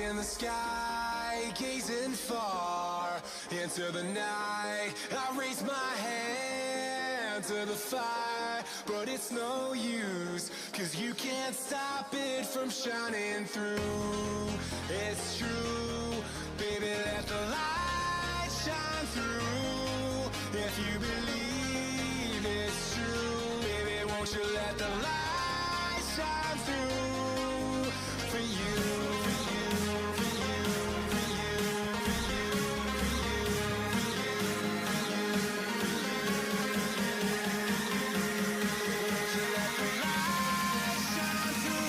in the sky, gazing far into the night. I raise my hand to the fire, but it's no use, 'cause you can't stop it from shining through. It's true, baby, let the light shine through. If you believe it's true, baby, won't you let the light shine through for you, for you, for you, for you, for you, for you, for you, for you, won't you let the light shine through?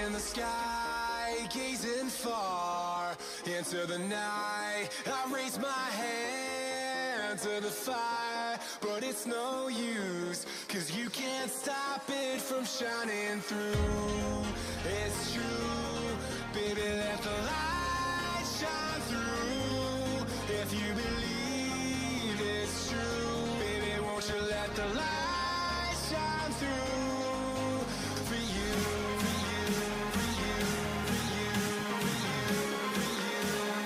In the sky, gazing far into the night. I raise my hand to the fire, but it's no use, 'cause you can't stop it from shining through. It's true, baby, let the light shine through. If you believe it's true, baby, won't you let the light shine through for you, for you, for you, for you, for you, for you, for you, for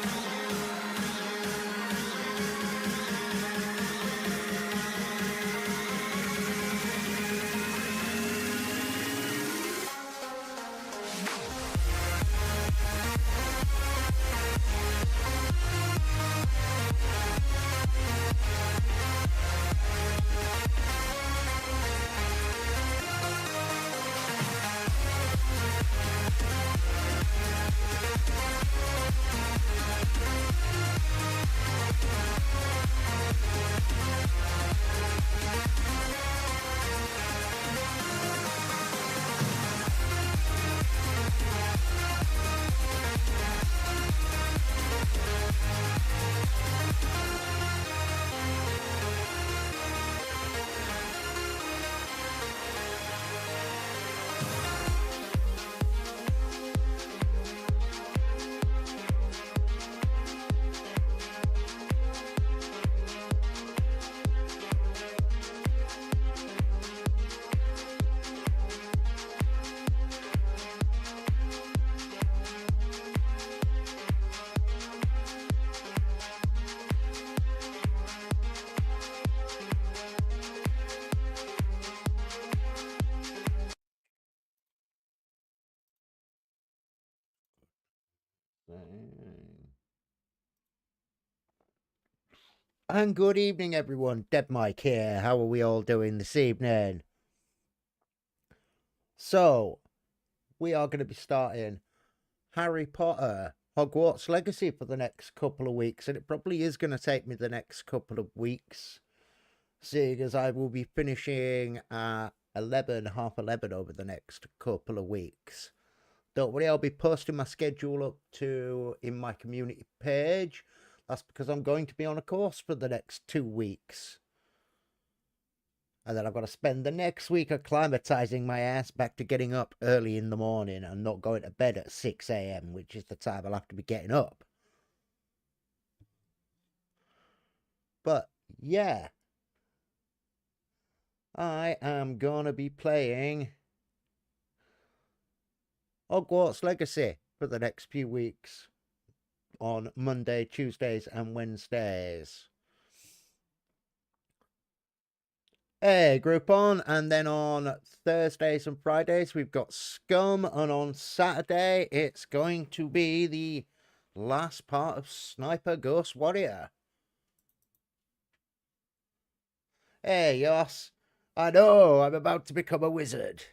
And good evening, everyone. Dead Mike here. How are we all doing this evening? So, we are going to be starting Harry Potter Hogwarts Legacy for the next couple of weeks, and it probably is going to take me the next couple of weeks, seeing as I will be finishing at 11 over the next couple of weeks. Don't worry, I'll be posting my schedule up in my community page. That's because I'm going to be on a course for the next 2 weeks. And then I've got to spend the next week acclimatizing my ass back to getting up early in the morning and not going to bed at 6 a.m., which is the time I'll have to be getting up. But yeah, I am gonna be playing Hogwarts Legacy for the next few weeks on Monday, Tuesdays, and Wednesdays. Hey, group on, and then on Thursdays and Fridays we've got Scum, and on Saturday it's going to be the last part of Sniper Ghost Warrior. Hey, Yoss, I know, I'm about to become a wizard.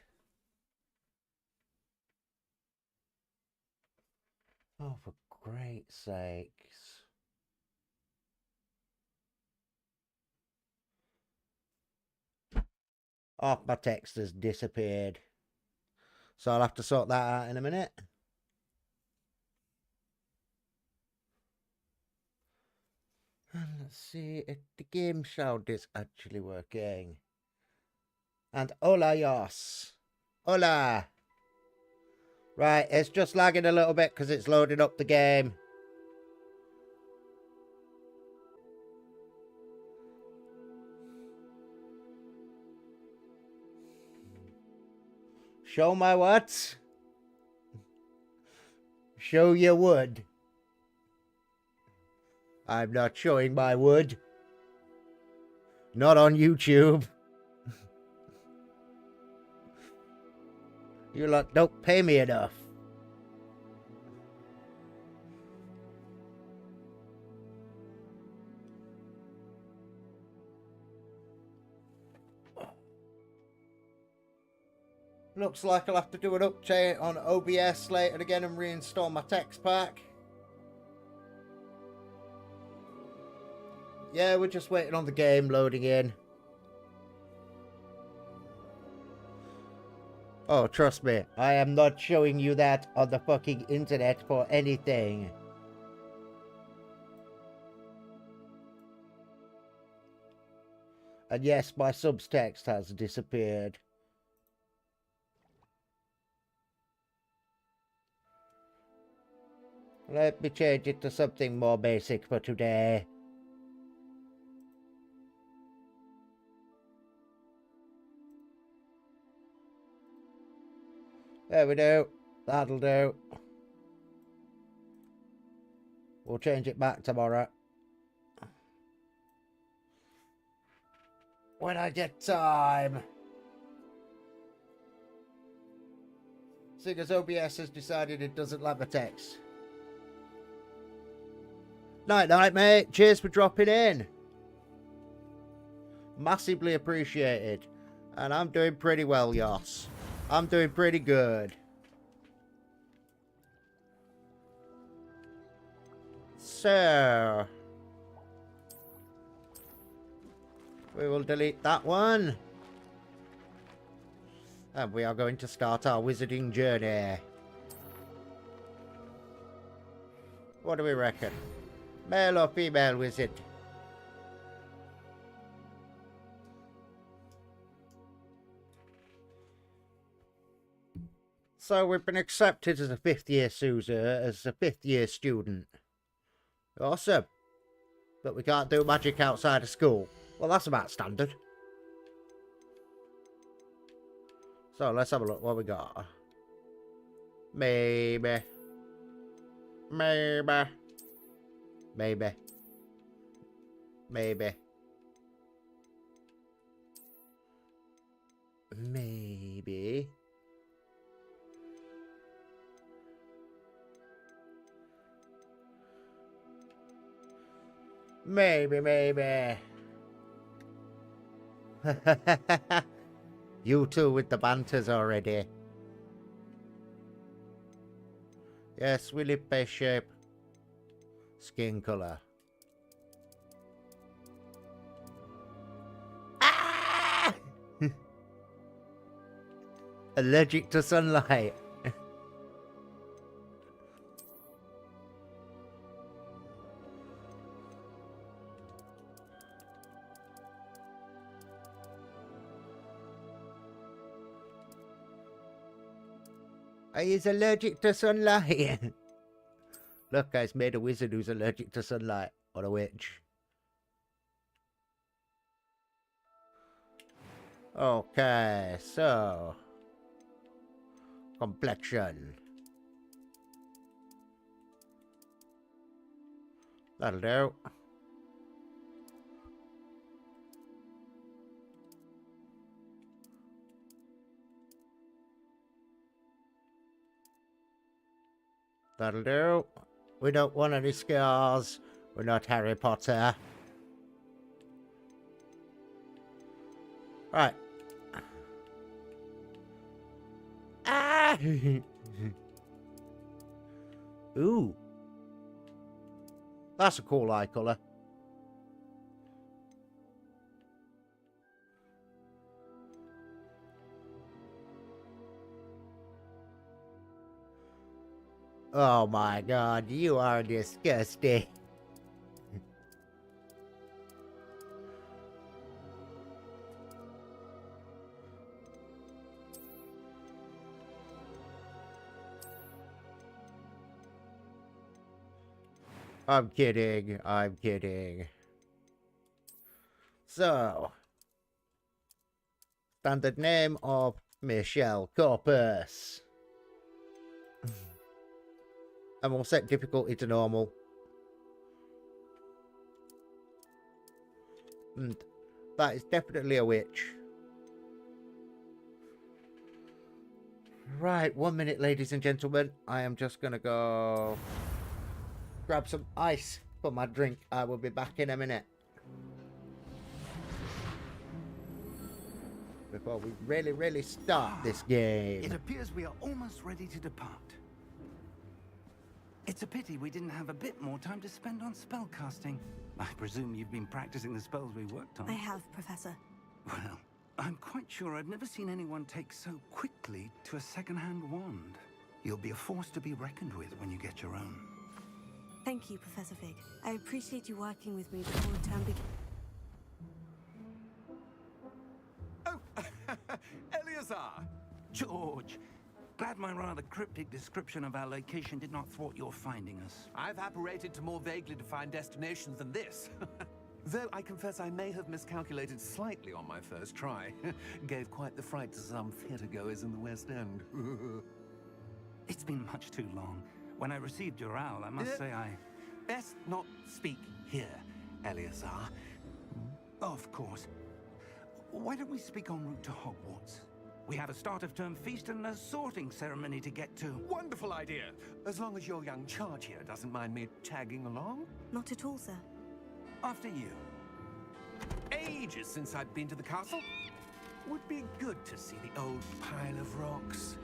Oh, for great sakes. Oh, my text has disappeared. So I'll have to sort that out in a minute. And let's see if the game sound is actually working. And hola, Yos. Hola. Right, it's just lagging a little bit because it's loading up the game. Show my what? Show your wood. I'm not showing my wood. Not on YouTube. You lot don't pay me enough. Looks like I'll have to do an update on OBS later again and reinstall my text pack. Yeah, we're just waiting on the game loading in. Oh, trust me, I am not showing you that on the fucking internet for anything. And yes, my subs text has disappeared. Let me change it to something more basic for today. There we go. That'll do. We'll change it back tomorrow. When I get time. Seeing as OBS has decided it doesn't like my text. Night night, mate. Cheers for dropping in. Massively appreciated. And I'm doing pretty well, Yoss. I'm doing pretty good. So we will delete that one. And we are going to start our wizarding journey. What do we reckon? Male or female wizard? So we've been accepted as a 5th year Sousa, as a 5th year student. Awesome. But we can't do magic outside of school. Well, that's about standard. So let's have a look what we got. Maybe. Maybe. Maybe. Maybe. Maybe. Maybe. You two with the banters already. Yes, we live base shape. Skin colour. Ah! Allergic to sunlight. He's allergic to sunlight. Look, guys, made a wizard who's allergic to sunlight. Or a witch. Okay, so... complexion. That'll do. That'll do. We don't want any scars. We're not Harry Potter. Right. Ah! Ooh. That's a cool eye colour. Oh my god, you are disgusting. I'm kidding, I'm kidding. So, standard name of Michelle Corpus. And we'll set difficulty to normal. And that is definitely a witch. Right, 1 minute, ladies and gentlemen. I am just going to go grab some ice for my drink. I will be back in a minute. Before we really start this game. It appears we are almost ready to depart. It's a pity we didn't have a bit more time to spend on spellcasting. I presume you've been practicing the spells we worked on. I have, Professor. Well, I'm quite sure I've never seen anyone take so quickly to a second-hand wand. You'll be a force to be reckoned with when you get your own. Thank you, Professor Fig. I appreciate you working with me before the term begins. Oh, Eleazar! George! Glad my rather cryptic description of our location did not thwart your finding us. I've apparated to more vaguely defined destinations than this. Though I confess I may have miscalculated slightly on my first try. Gave quite the fright to some theatre-goers in the West End. It's been much too long. When I received your owl, I must say I... Best not speak here, Eleazar. Of course. Why don't we speak en route to Hogwarts? We have a start-of-term feast and a sorting ceremony to get to. Wonderful idea. As long as your young charge here doesn't mind me tagging along. Not at all, sir. After you. Ages since I've been to the castle. Would be good to see the old pile of rocks.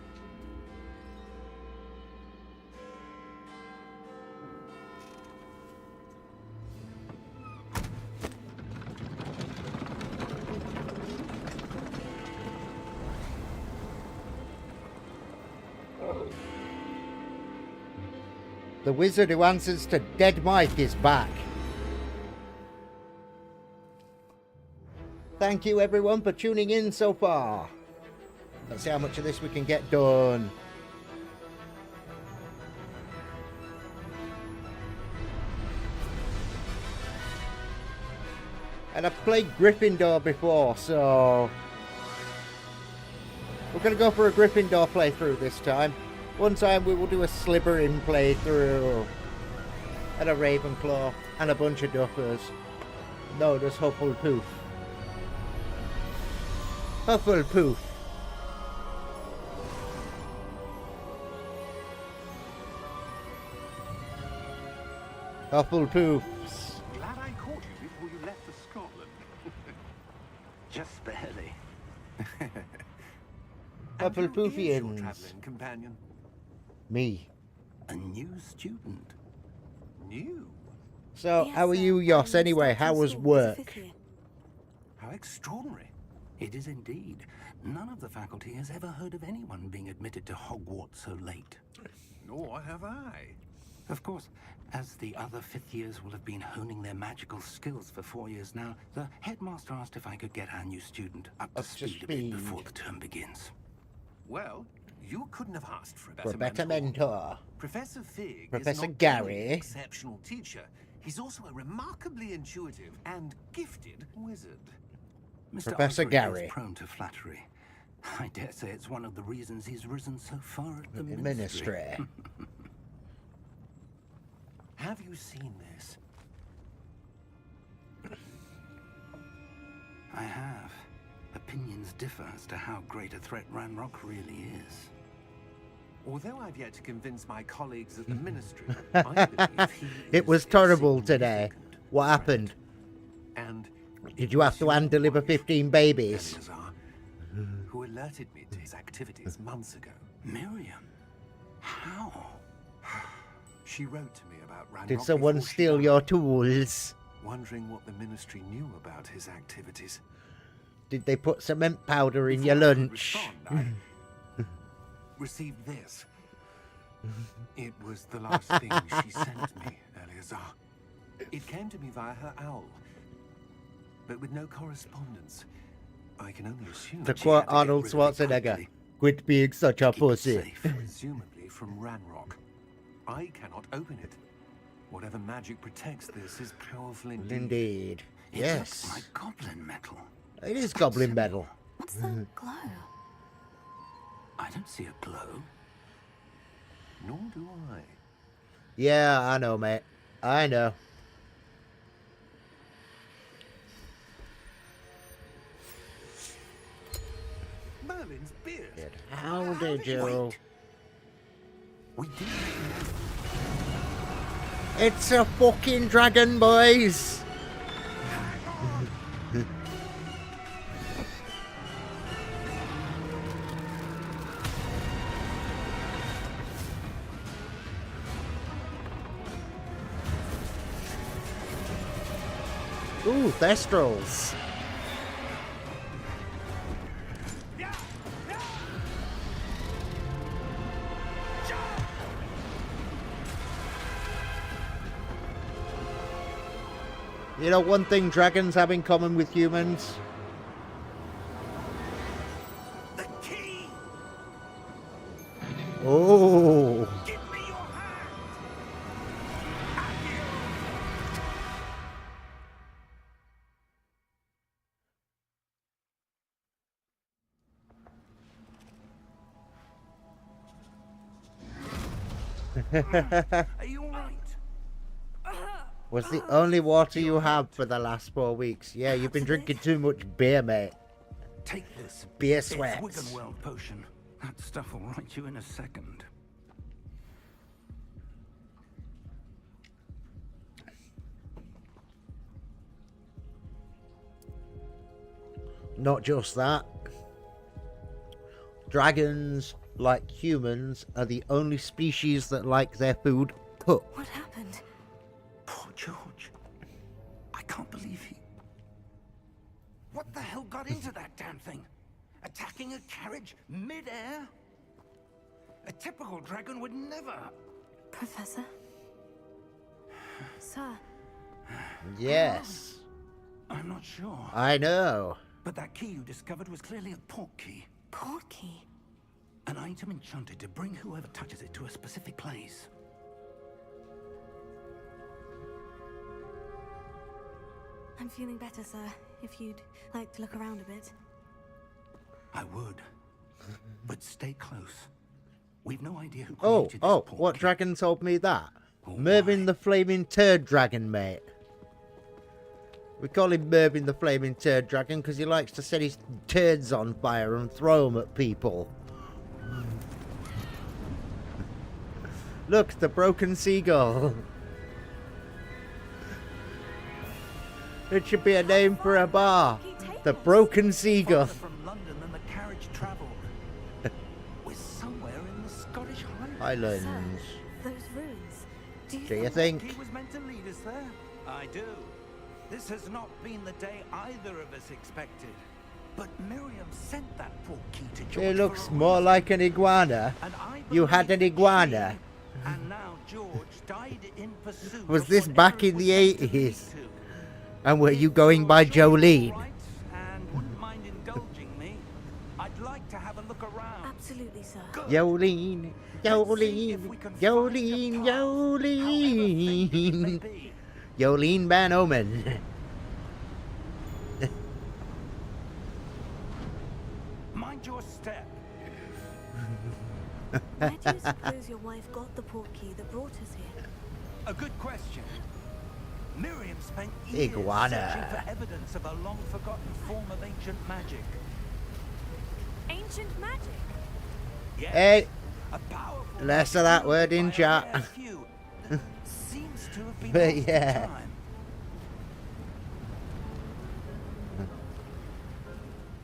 The wizard who answers to Dead Mike is back. Thank you everyone for tuning in so far. Let's see how much of this we can get done. And I've played Gryffindor before, so we're going to go for a Gryffindor playthrough this time. One time we will do a Slytherin playthrough, and a Ravenclaw, and a bunch of Duffers. No, there's Hufflepuff. Hufflepuff. Hufflepuffs. Glad I caught you before you left for Scotland. Just barely. And who is your Hufflepuffians. traveling companion? Me. A new student. New? So, Yes, how are sir. you, Yoss, I'm anyway? starting How was school as a work? fifth year. How extraordinary. It is indeed. None of the faculty has ever heard of anyone being admitted to Hogwarts so late. Nor have I. Of course, as the other fifth years will have been honing their magical skills for 4 years now, the headmaster asked if I could get our new student up to speed a bit before the term begins. Well, You couldn't have asked for For a better mentor. Professor Fig Professor is not Gary. only an exceptional teacher, he's also a remarkably intuitive and gifted wizard. Mr. Professor Osric Gary. is prone to flattery. I dare say it's one of the reasons he's risen so far at the Ministry. Have you seen this? I have. Opinions differ as to how great a threat Ranrock really is. Although I've yet to convince my colleagues at the Ministry, I believe he It is was a terrible today. significant What threat. happened? And Did you have to hand deliver 15 babies? Eleazar, who alerted me to his activities months ago. Miriam? How? She wrote to me about Ranrock Did someone before she steal died, your tools? wondering what the Ministry knew about his activities. Did they put cement powder in your Before I could lunch? respond, I received this. It was the last thing she sent me, Eleazar. It came to me via her owl, but with no correspondence. I can only assume To she quote had to get Arnold rid of it Schwarzenegger, quickly, quit being such a Keep it pussy. safe. presumably from Ranrock. I cannot open it. Whatever magic protects this is powerful indeed. Indeed. It Yes. looks like goblin metal. It is goblin metal. What's the glow? I don't see a glow. Nor do I. Yeah, I know, mate. I know. Merlin's beard. How did you? Wait. We didn't. It's a fucking dragon, boys. Ooh, Thestrals. You know, one thing dragons have in common with humans? The key! Oh. Give me your hand! Are you alright? Was the only water you have for the last 4 weeks. Yeah, you've been drinking too much beer, mate. Take this. Beer It's sweats. Wiggenweld potion. That stuff will right you in a second. Not just that. Dragons, like humans, are the only species that like their food cooked. What happened? Poor George. I can't believe he... What the hell got into that damn thing? Attacking a carriage mid-air? A typical dragon would never... Professor? Sir? Yes, I'm not sure. I know. But that key you discovered was clearly a port key. Port key? An item enchanted to bring whoever touches it to a specific place. I'm feeling better, sir. If you'd like to look around a bit. I would. But stay close. We've no idea who Oh, created this port what key. dragon told me that? Oh, Mervyn my. the Flaming Turd Dragon, mate. We call him Mervyn the Flaming Turd Dragon because he likes to set his turds on fire and throw them at people. Look, the broken seagull. It should be a name for a bar. The Broken Seagull. Farther from London than the carriage travelled. We're somewhere in the Scottish Highlands. Highlands. Those ruins. Do you Do you think... think? He was meant to lead us there. I do. This has not been the day either of us expected. But Miriam sent that port key to George. It for looks a more reason. like an iguana. And I You had believe an iguana. she, and now George died in pursuit Was of this whatever back it in was the meant to lead 80s? to. And were you If going you're by sure you're Jolene? all right and wouldn't mind indulging me, I'd like to have a look around. Absolutely, sir. Good. Jolene, Jolene, Jolene, Jolene. Jolene Van Omen. Mind your step. Where do you suppose your wife got the portkey that brought us here? A good question. Miriam spent years Iguana. searching for evidence of a long-forgotten form of ancient magic. Ancient magic? Yes, Hey, a powerful less of that word in by a chat. rare few that seems to have been But lost in yeah. time.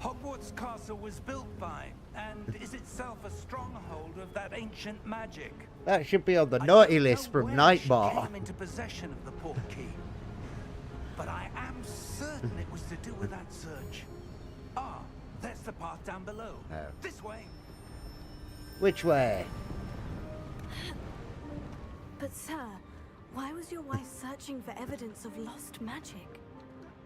Hogwarts Castle was built by, and is itself a stronghold of that ancient magic. That should be on the I naughty don't list know from when Nightbot. she came into possession of the portkey, but I am certain it was to do with that search. Ah, there's the path down below. Oh. This way. Which way? But sir, why was your wife searching for evidence of lost magic?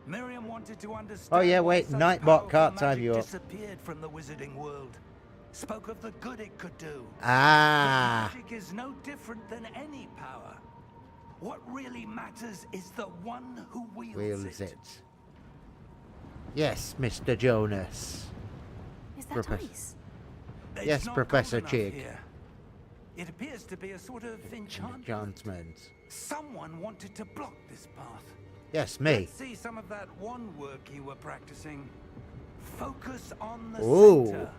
Miriam wanted to understand. Oh, yeah, why wait, such Nightbot powerful can't time magic you up. disappeared from the wizarding world. Spoke of the good it could do. Ah, Magic is no different than any power. What really matters is the one who wields it. Yes, Mr. Jonas. Is that Professor. ice? It's Yes, not Professor cold enough Chig. here. It appears to be a sort of enchantment. Enchantment. Someone wanted to block this path. Yes, me. Let's see some of that one work you were practicing. Focus on the Ooh. center.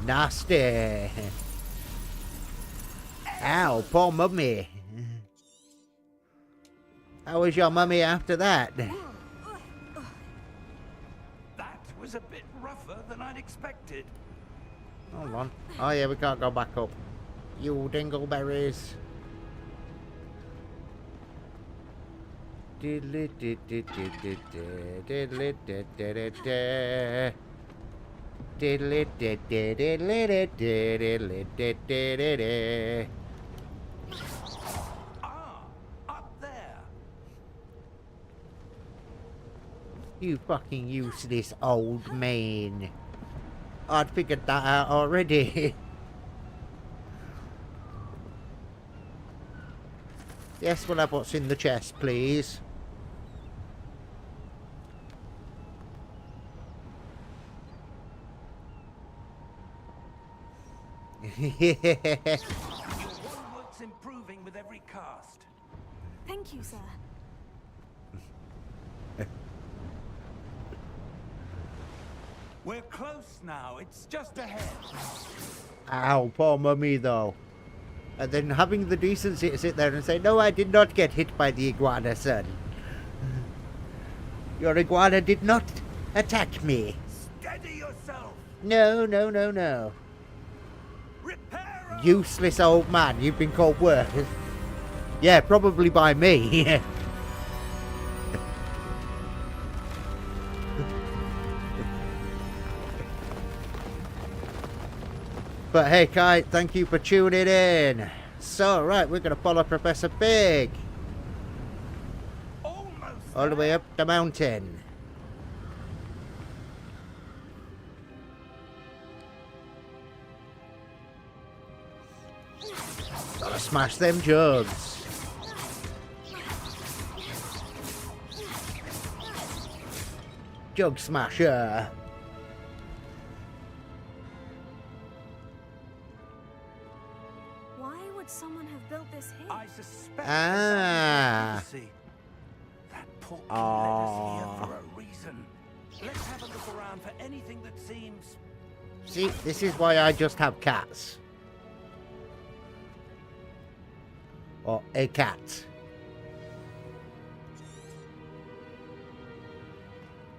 Nasty. Ow, poor mummy. How was your mummy after that? That was a bit rougher than I'd expected. Hold on. Oh yeah, we can't go back up. You dingleberries. Ah, up there. You fucking useless old man. I'd figured that out already. Yes, we'll have what's in the chest, please. Your homework's improving with every cast. Thank you, sir. We're close now. It's just ahead. Ow, poor mummy though. And then having the decency to sit there and say, no, I did not get hit by the iguana, son. Your iguana did not attack me. Steady yourself. No, no, no, no. Repair. Useless old man, you've been called worse. Yeah, probably by me. But hey, Kite, thank you for tuning in. So, right, we're going to follow Professor Big Almost. all the way up the mountain. Gotta smash them jugs. Jug smasher. Why would someone have built this here? I suspect. Ah. Legacy. That portkey led us here for a reason. Let's have a look around for anything that seems. See, this is why I just have cats. Or a cat.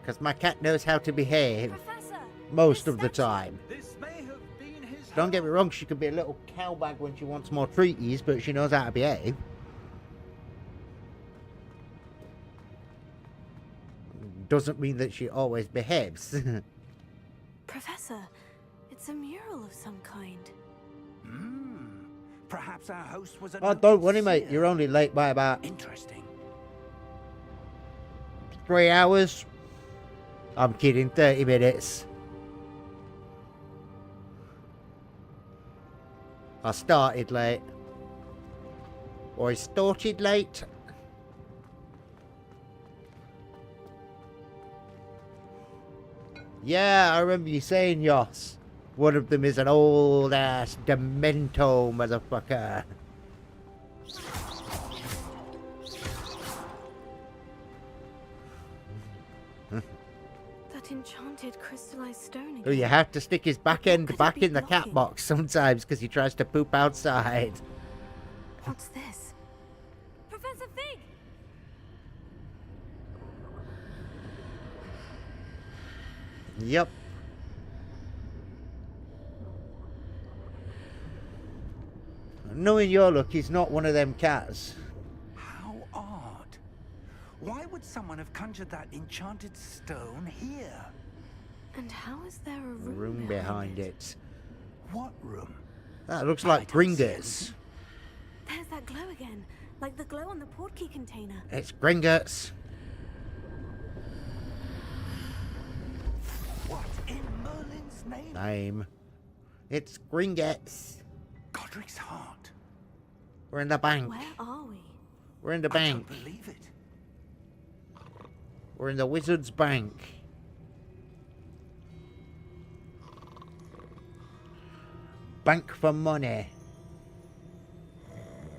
Because my cat knows how to behave Professor! most this of the statue. time. This may have been his. Don't get me wrong, she could be a little cowbag when she wants more treaties, but she knows how to behave. Doesn't mean that she always behaves. Professor, it's a mural of some kind. Perhaps our host was a. Oh, don't worry, noted mate. seer. You're only late by about Interesting. 3 hours. I'm kidding, 30 minutes. I started late. Or I started late. Yeah, I remember you saying, Yoss. One of them is an old ass Demento motherfucker. That enchanted crystallized stone Oh, again. you have to stick his back end Could it back be in the cat blocking? box sometimes because he tries to poop outside. What's this? Professor Fig! Yep. Knowing your luck, he's not one of them cats. How odd. Why would someone have conjured that enchanted stone here? And how is there a A room, room behind it. What room? That looks I like don't see Gringotts. There's that glow again, like the glow on the portkey container. It's Gringotts. What in Merlin's name? Name. It's Gringotts. Godric's heart. We're in the bank. Where are we? We're in the I bank. don't believe it. We're in the wizard's bank. Bank for money.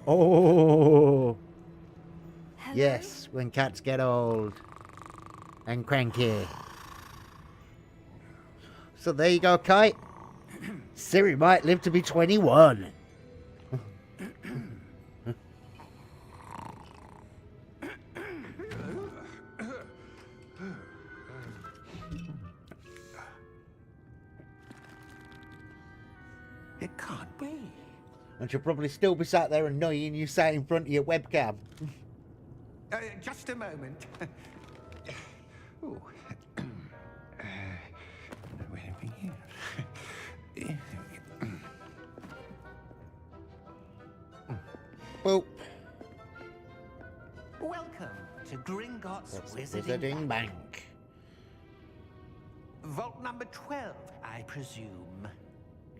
Oh, Hello? yes, when cats get old and cranky. So there you go, Kite. Siri might live to be 21. It can't be. And she'll probably still be sat there annoying you sat in front of your webcam. Just a moment. Ooh. Where are we here? Boop. Welcome to Gringotts That's the Wizarding Wizarding Bank. Bank. Vault number 12, I presume.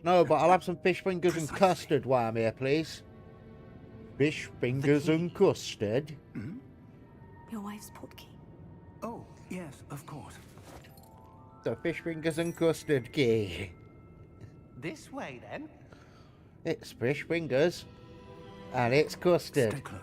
No, but I'll have some fish fingers and Precisely. custard while I'm here, please. Fish fingers and custard. Your wife's portkey. Oh, yes, of course. The fish fingers and custard key. This way, then. It's fish fingers. And it's custard. Stay close.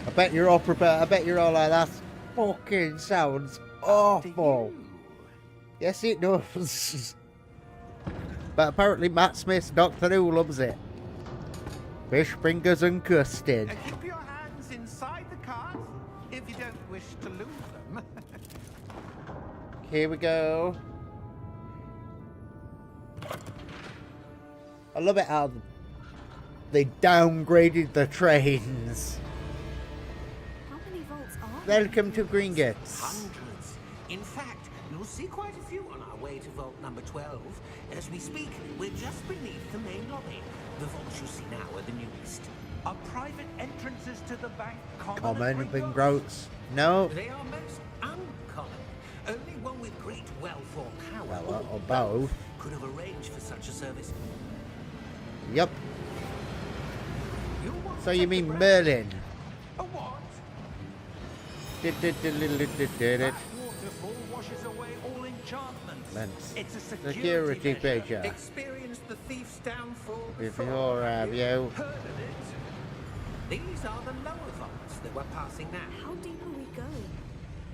I bet you're all prepared. I bet you're all like, that fucking sounds awful. Yes, it does. But apparently Matt Smith's Doctor Who loves it. Fish fingers and custard. Keep your hands inside the cart if you don't wish to lose them. Here we go. I love it how they downgraded the trains. How many vaults are there? Welcome to Gringotts. Hundreds. In fact, you'll see quite a few on our way to vault number 12. As we speak, we're just beneath the main lobby. The vaults you see now are the newest. Are private entrances to the bank Common at and Gringotts? groats. No. They are most uncommon. Only one with great wealth or power Well, or both. could have arranged for such a service. Yep. You want So to you take mean the Merlin? A what? Did That waterfall washes away all enchantments. Ments. It's a Security feature. Experienced the thief's downfall Before have you? Heard of it? These are the lower vaults that we're passing now. How deep are we going?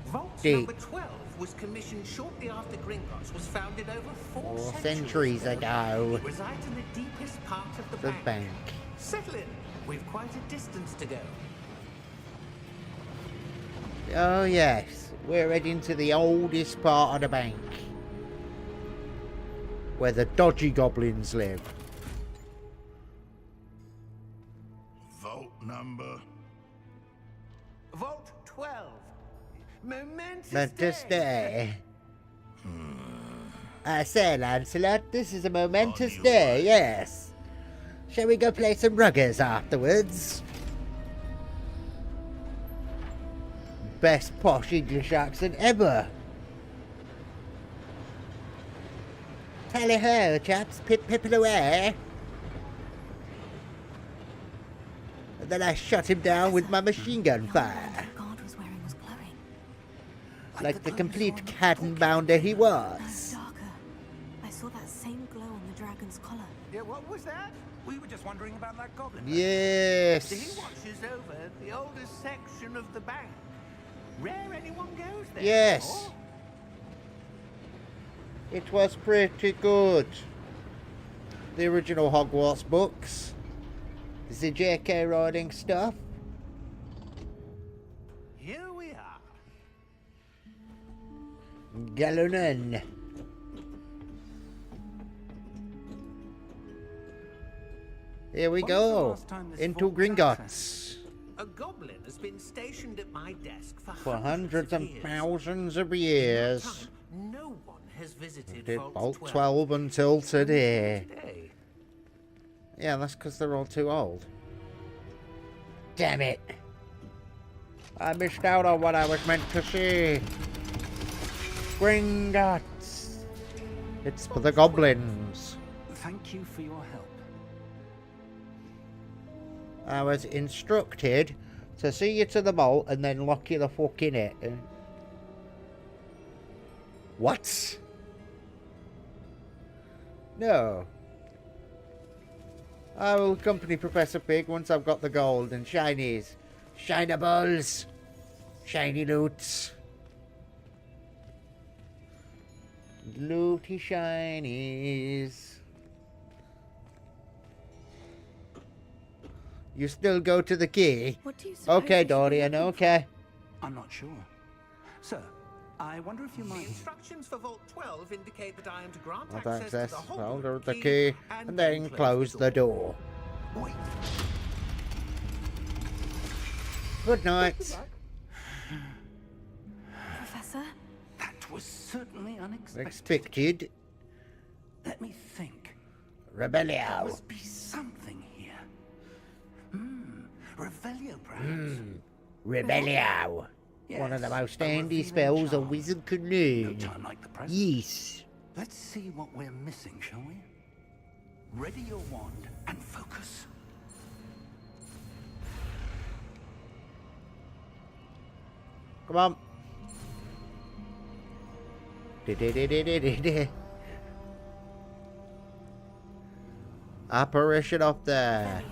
Vault Deep. number 12 was commissioned shortly after Gringotts was founded over 4 4 centuries centuries ago. It resides in the deepest part of the The bank. bank. Settle in. We've quite a distance to go. Oh yes, we're heading to the oldest part of the bank. Where the dodgy goblins live. Vault number. Vault 12. Momentous Momentous day. day. I say, Lancelot, this is a momentous day, yes. Shall we go play some ruggers afterwards? Best posh English accent ever. Tally ho, chaps. Pip pip it away. And then I shot him down with my machine gun fire. The guard was wearing was glowing. Like the complete cat and bounder he was. Darker. I saw that same glow on the dragon's collar. Yeah, what was that? We were just wondering about that goblin. Yes. He watches over the oldest section of the bank. Rare anyone goes there. Yes. Oh, It was pretty good. The original Hogwarts books. The J.K. Rowling stuff. here we are. Gallonen. Here we When was the go. last time this Into vault was Gringotts. A goblin has been stationed at my desk For hundreds of and years. thousands of In that years. time, no one has visited Did Vault Vault 12. 12 until today. Today. Yeah, that's because they're all too old. Damn it. I missed out on what I was meant to see. Gringotts. It's for the goblins. Thank you for your help. I was instructed to see you to the vault and then lock you the fuck in it. What? No. I will accompany Professor Pig once I've got the gold and shinies. Shinables. Shiny loots. Looty shinies. You still go to the key? What do you suppose Okay, we should be Dorian, looking okay. I'm not sure. Sir, I wonder if you The might... instructions for Vault 12 indicate that I am to grant Not access access. to the Hold Hogwarts the key and then close the door. Wait. Good night. Professor? That was certainly unexpected. Expected. Let me think. There Rebellio. must be something here. Revelio, perhaps. Rebellio. One of the Yes, most a handy revealing spells a charm. wizard could No learn. time like the present. Yes. Let's see what we're missing, shall we? Ready your wand and focus. Come on. Apparition up there.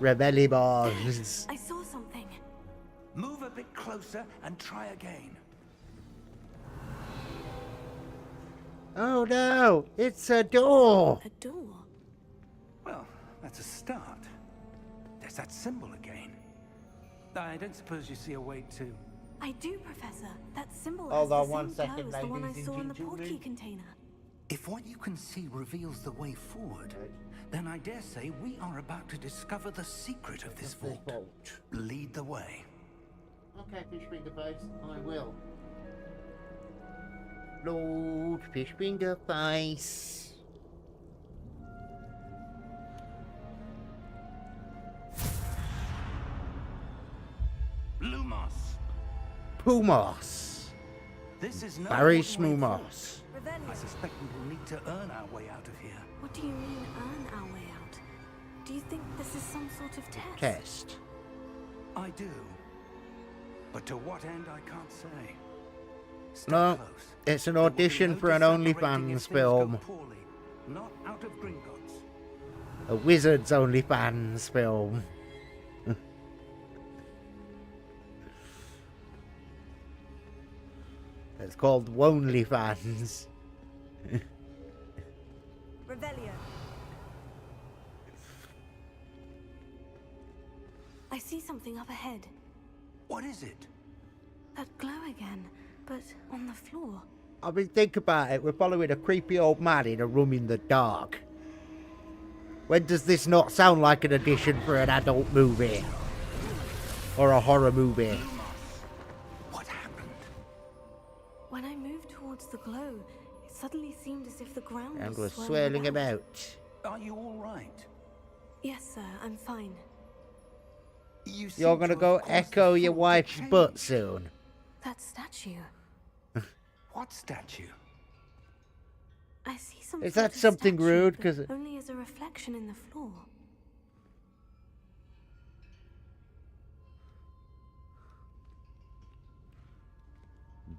Rebellibons. I saw something. Move a bit closer and try again. Oh no, it's a door. A door. Well, that's a start. There's that symbol again. I don't suppose you see a way to... I do, Professor. That symbol Hold has on the one same second, glow as the one I ladies saw and in the gentlemen. portkey container. If what you can see reveals the way forward, then I dare say we are about to discover the secret of this vault. Lead the way. Okay, Fishfinger Face, I will. Lord Fishfinger Face. Lumos! Pumos. This is no Barry ordinary vault. Smumos. I suspect we will need to earn our way out of here. What do you mean, earn our way out? Do you think this is some sort of test? Test. I do. But to what end, I can't say. Stay No, close. it's an There will be audition no for an decelerating if OnlyFans things film. go poorly. Not out of Gringotts. A wizard's OnlyFans film. It's called Wonlyfans. Revelio. I see something up ahead. What is it? That glow again, but on the floor. I mean, think about it. We're following a creepy old man in a room in the dark. When does this not sound like an audition for an adult movie? Or a horror movie? What happened? When I moved towards the glow, it suddenly seemed as if the ground And was was swirling about. Are you all right? Yes, sir, I'm fine. You seem You're gonna to go have caused echo the your floor to wife's change. butt soon. That statue. What statue? I see some Is sort that of something statue, rude? but 'Cause only as a reflection in the floor.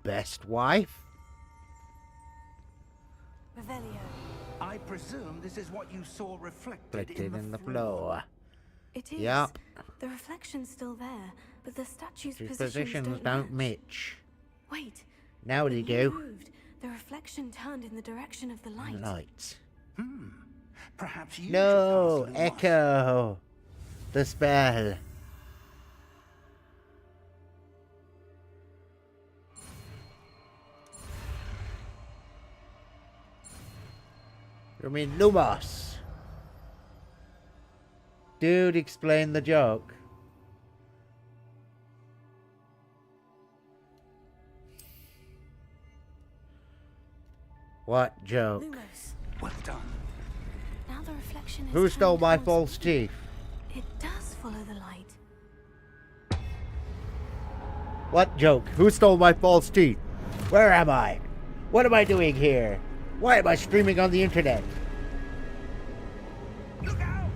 best wife? Revelio. I presume this is what you saw reflected Reflected in the floor. floor. It is. Yep. The reflection's still there, but the statue's His positions positions don't don't match. Wait. Now When they you do. moved, the reflection turned in the direction of the light. Light. Perhaps you No, should ask Lumos. Echo. The spell. You mean Lumos? Dude, explain the joke. What joke? Lumos. Well done. Now the reflection is Who stole turned my towards false me. teeth? It does follow the light. What joke? Who stole my false teeth? Where am I? What am I doing here? Why am I streaming on the internet? Look out!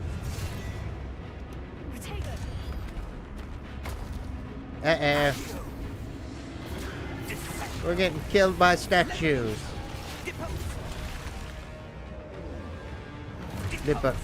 Protego. We're getting killed by statues. Dipper.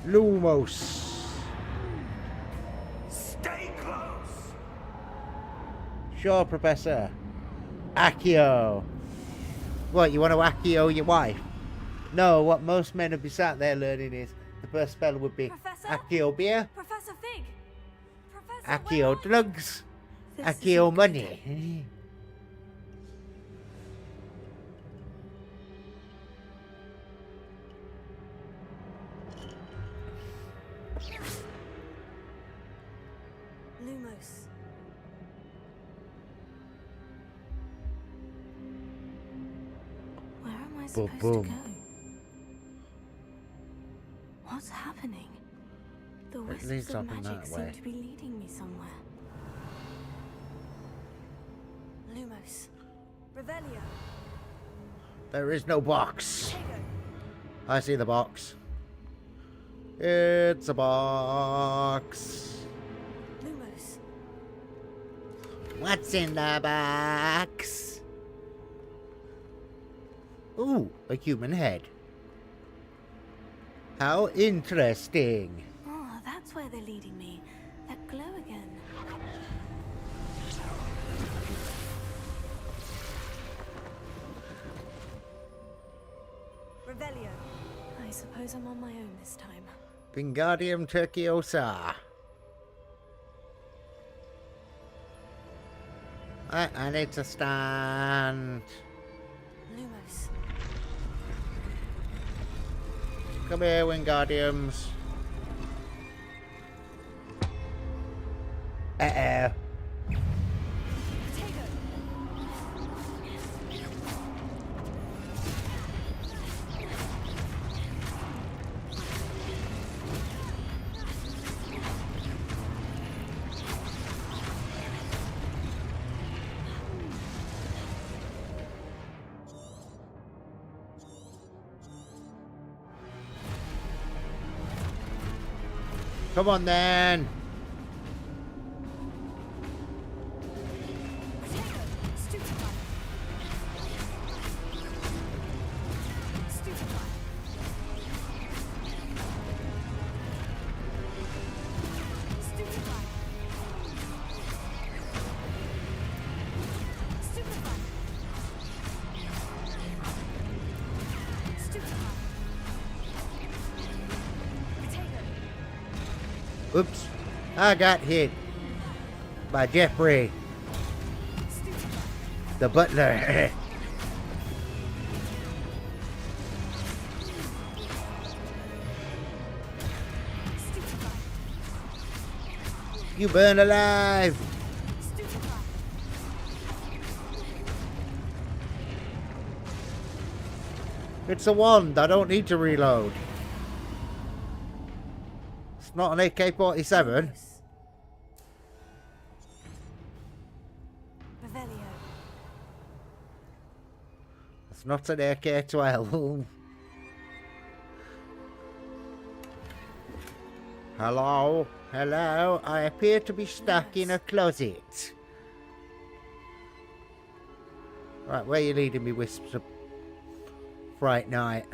Lumos. Stay close! Sure, Professor. Accio. What, you want to Accio your wife? No, what most men would be sat there learning is the first spell would be Professor? Accio beer, Professor Fig. Professor, Accio drugs, This Accio isn't money. Lumos. Where am I supposed boom. to go? What's happening? The wisps leads of up in magic that seem way. to be leading me somewhere. Lumos. Revelio. There is no box. Protego. I see the box. It's a box. Lumos. What's in the box? Ooh, a human head. How interesting. Oh, that's where they're leading me. That glow again. Revelio. I suppose I'm on my own this time. Wingardium Turkiosa. I need to stand. Lumos. Come here, Wingardiums. Uh-oh. Protego. Come on then. Stupefy. Stupefy. Stupefy. Stupefy. Stupefy. Potato. Oops. I got hit by Jeffrey, the butler. You burn alive. It's a wand. I don't need to reload. It's not an AK-47. It's not an AK-12. Hello? Hello? I appear to be stuck in a closet. Right, where are you leading me, Wisps of Fright Night?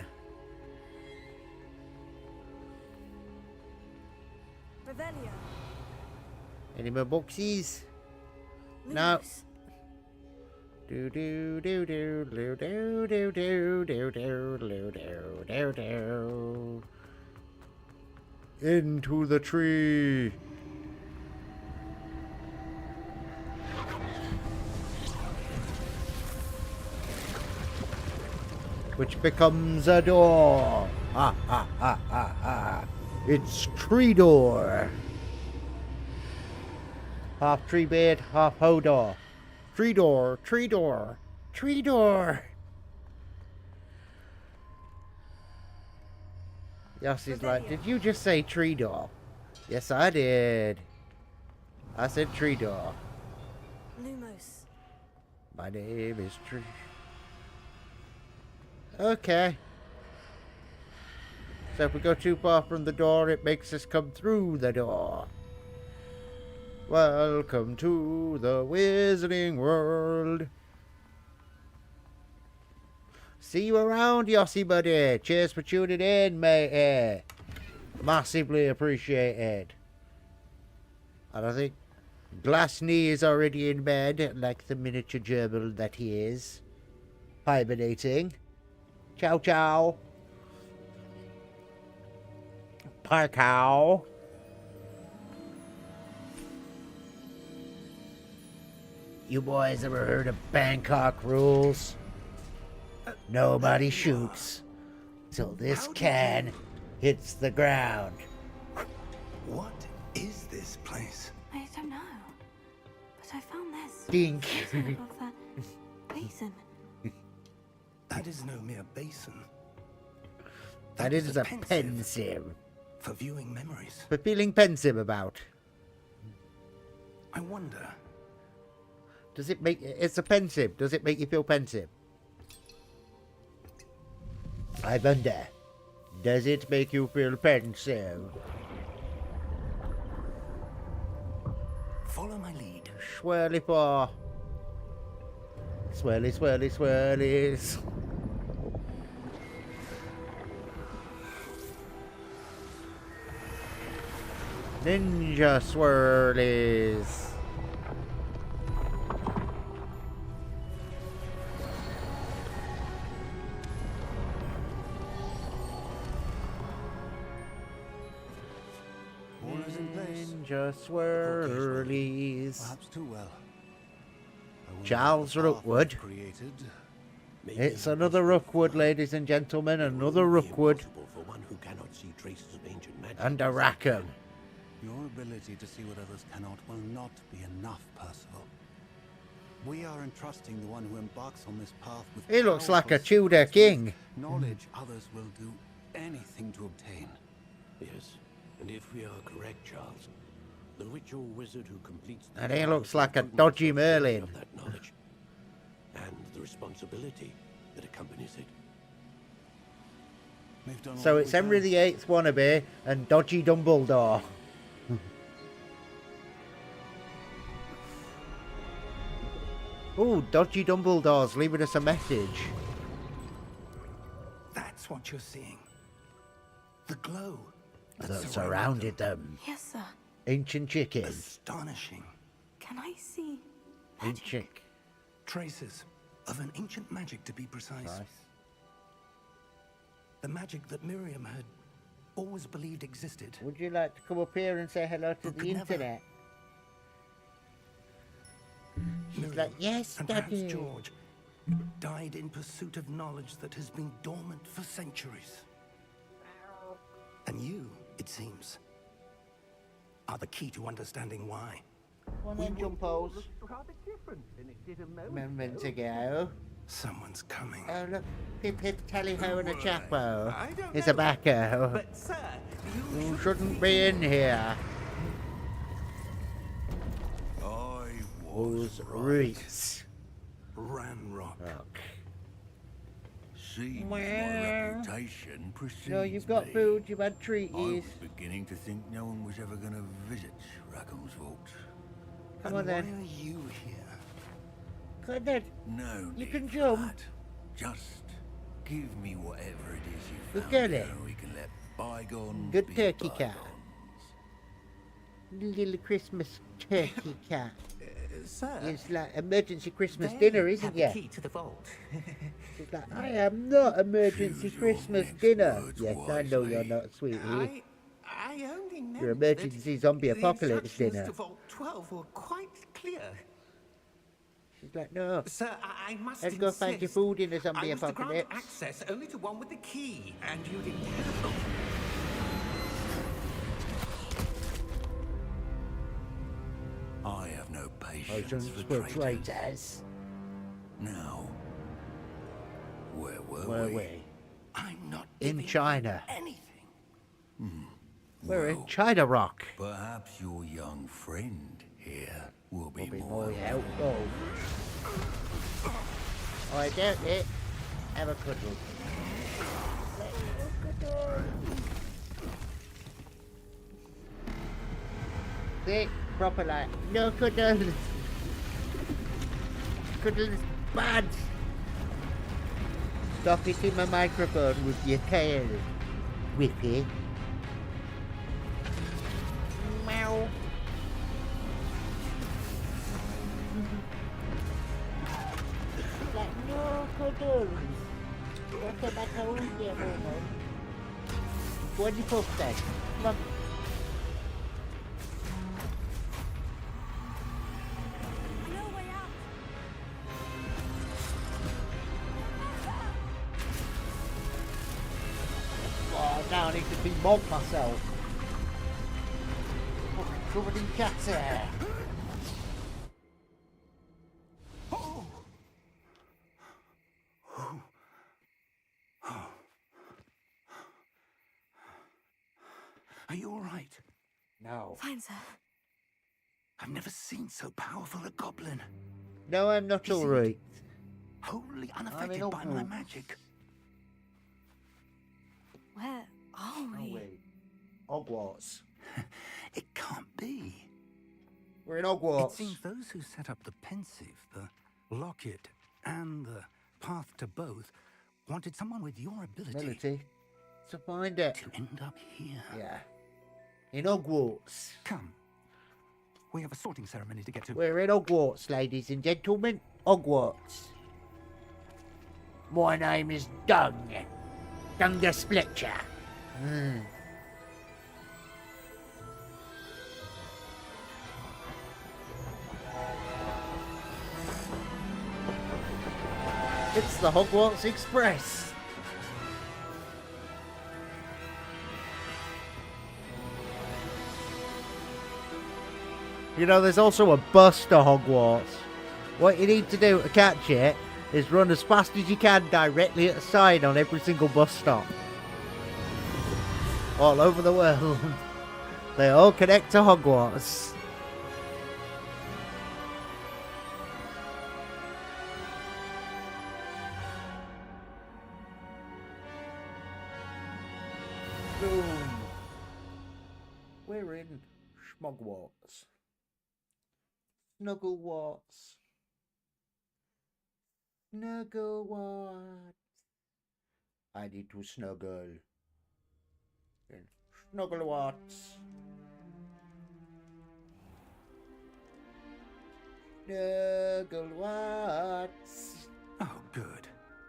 Any more boxies? No. Do do do do do do do do do do do do do. Into the tree. Which becomes a door. Ha ha ha ha ha. It's tree door. Half tree beard, half Hodor. Tree door, tree door, tree door. Yossi's like, did you just say tree door? Yes, I did. I said tree door. Lumos. My name is Tree. Okay. So if we go too far from the door, it makes us come through the door. Welcome to the Wizarding World. See you around, Yossi buddy. Cheers for tuning in, mate. Massively appreciated. And I think Glassney is already in bed, like the miniature gerbil that he is. Hibernating. Ciao, ciao. Parkow. You boys ever heard of Bangkok rules? Nobody shoots till this can hits the ground. What is this place? I don't know. But I found this. Dink. Of that basin. That is no mere basin. That is a pensive. For viewing memories. For feeling pensive about. I wonder. Does it make... It's a pensive. Does it make you feel pensive? I wonder. Does it make you feel pensive? Follow my lead. Swirly for. Swirly, swirly, swirlies. Ninja swirlies. Ninja swirlies. Perhaps too well. Charles Rookwood. It's another Rookwood, ladies and gentlemen. Another Rookwood. For one who cannot see traces of ancient magic. And a Rackham. Your ability to see what others cannot will not be enough, Percival. We are entrusting the one who embarks on this path with He looks like a powerful Tudor secrets, king. knowledge others will do anything to obtain. Yes, and if we are correct, Charles, the ritual wizard who completes the And he task looks like a will dodgy not only Merlin. have that knowledge and the responsibility that accompanies it. We've done So all it's we Henry can. VIII wannabe and dodgy Dumbledore. Ooh, dodgy Dumbledore's leaving us a message. That's what you're seeing. The glow That surrounded them. Yes, sir. Ancient chicken. Astonishing. Can I see magic? Ancient. Traces of an ancient magic, to be precise. The magic that Miriam had always believed existed. Would you like to come up here and say hello to Who the could never? internet? She's Miriam, like, yes, and perhaps Daddy. George died in pursuit of knowledge that has been dormant for centuries. And you, it seems, are the key to understanding why. Come on then, Jumpos. Rather different than it did a Moment ago. Someone's coming. Oh, look. Pip, pip, tally-ho, and a chapo. I don't It's know. a backo. But, sir, You shouldn't be in here. I Was was right. Ranrock. Look. Seems my Well, reputation precedes No, you've got me. food, you've had I treaties. was beginning to think no one was ever going to visit Rackham's vault. Come And on then. why are you here? Come on then. No You need can for jump. that. Just give me whatever it is you We'll found. get it. and we can let bygones Good be turkey cat. bygones. Little Christmas turkey cat. sir, It's like emergency Christmas they dinner, have isn't the it? key to the vault. It's like, I am not emergency Choose your Christmas next dinner. words Yes, I know you're wisely. not, sweetie. I only meant Your emergency zombie that apocalypse the instructions dinner. to Vault 12 were quite clear. She's like, no. Sir, I must Let's go find your insist. food in a zombie I was to grant apocalypse. access only to one with the key, and you didn't have them. I have no Oh, patience for for traitors. traitors. Now, where were Were we? we? I'm not In giving China. you anything. We're in Well, China Rock. Perhaps your young friend here will be, Will be more more helpful. helpful. I doubt it. Have a cuddle. See? Proper like, no cuddles. Cuddles bad. Stop hitting my microphone with your tail. Whippy. Meow. Like, no cuddles. Look at my toes there, Momo. What do you puff then? Come on. I know a way out. Oh, now I need to debug myself. Fucking covered in cat's hair. Are you all right? No. Fine, sir. I've never seen so powerful a goblin. No, I'm not alright. Wholly I'm unaffected in by my Hogwarts. magic. Where are we? Hogwarts. It can't be. We're in It Hogwarts. seems those who set up the pensive, the locket, and the path to both wanted someone with your ability To find it. to end up here. Yeah. In Hogwarts. Come. We have a sorting ceremony to get to. We're in Hogwarts, ladies and gentlemen. Hogwarts. My name is Dung. Dunga Splitcher. It's the Hogwarts Express. You know, there's also a bus to Hogwarts. What you need to do to catch it is run as fast as you can directly at the sign on every single bus stop. All over the world. They all connect to Hogwarts. Boom. We're in Schmogwarts. Snugglewarts. Snugglewarts. I need to snuggle. In Snugglewarts. Snugglewarts. Oh, good.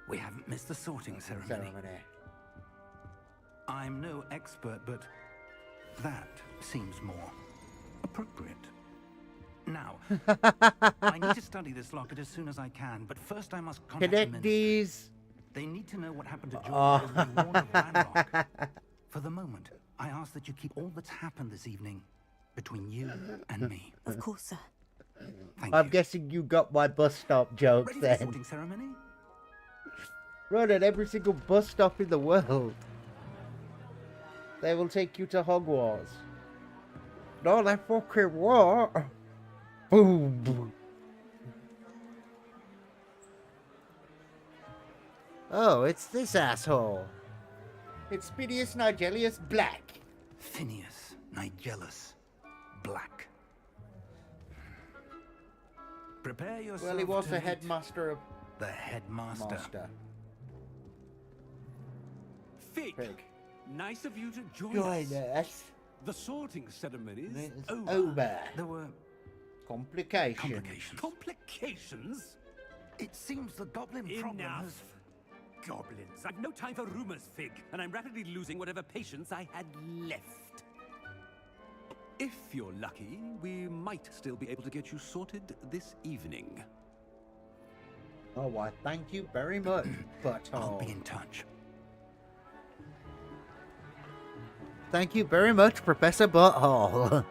We haven't missed the sorting ceremony. I'm no expert, but that seems more appropriate. Now, I need to study this locket as soon as I can, but first I must contact the Connect ministry. these. They need to know what happened to George Oh. as we warned of Ranrock. For the moment, I ask that you keep all that's happened this evening between you and me. Of course, sir. Thank I'm you. guessing you got my bus stop joke Ready for the then. sorting ceremony? Run at every single bus stop in the world. They will take you to Hogwarts. No, they fucking what? Boom. Oh, it's this asshole. It's Phineas Nigelius Black. Phineas Nigellus Black. Prepare yourself. Well, he was to the meet headmaster of the headmaster. Master. Fig, Fig. nice of you to join Join us. us. The sorting ceremony's It's over. over. There were Complications. complications. Complications? It seems the goblin problem Enough. has... Goblins. I've no time for rumors, Fig, and I'm rapidly losing whatever patience I had left. If you're lucky, we might still be able to get you sorted this evening. Oh, why, thank you very much, I'll butthole. be in touch. Thank you very much, Professor Butthole.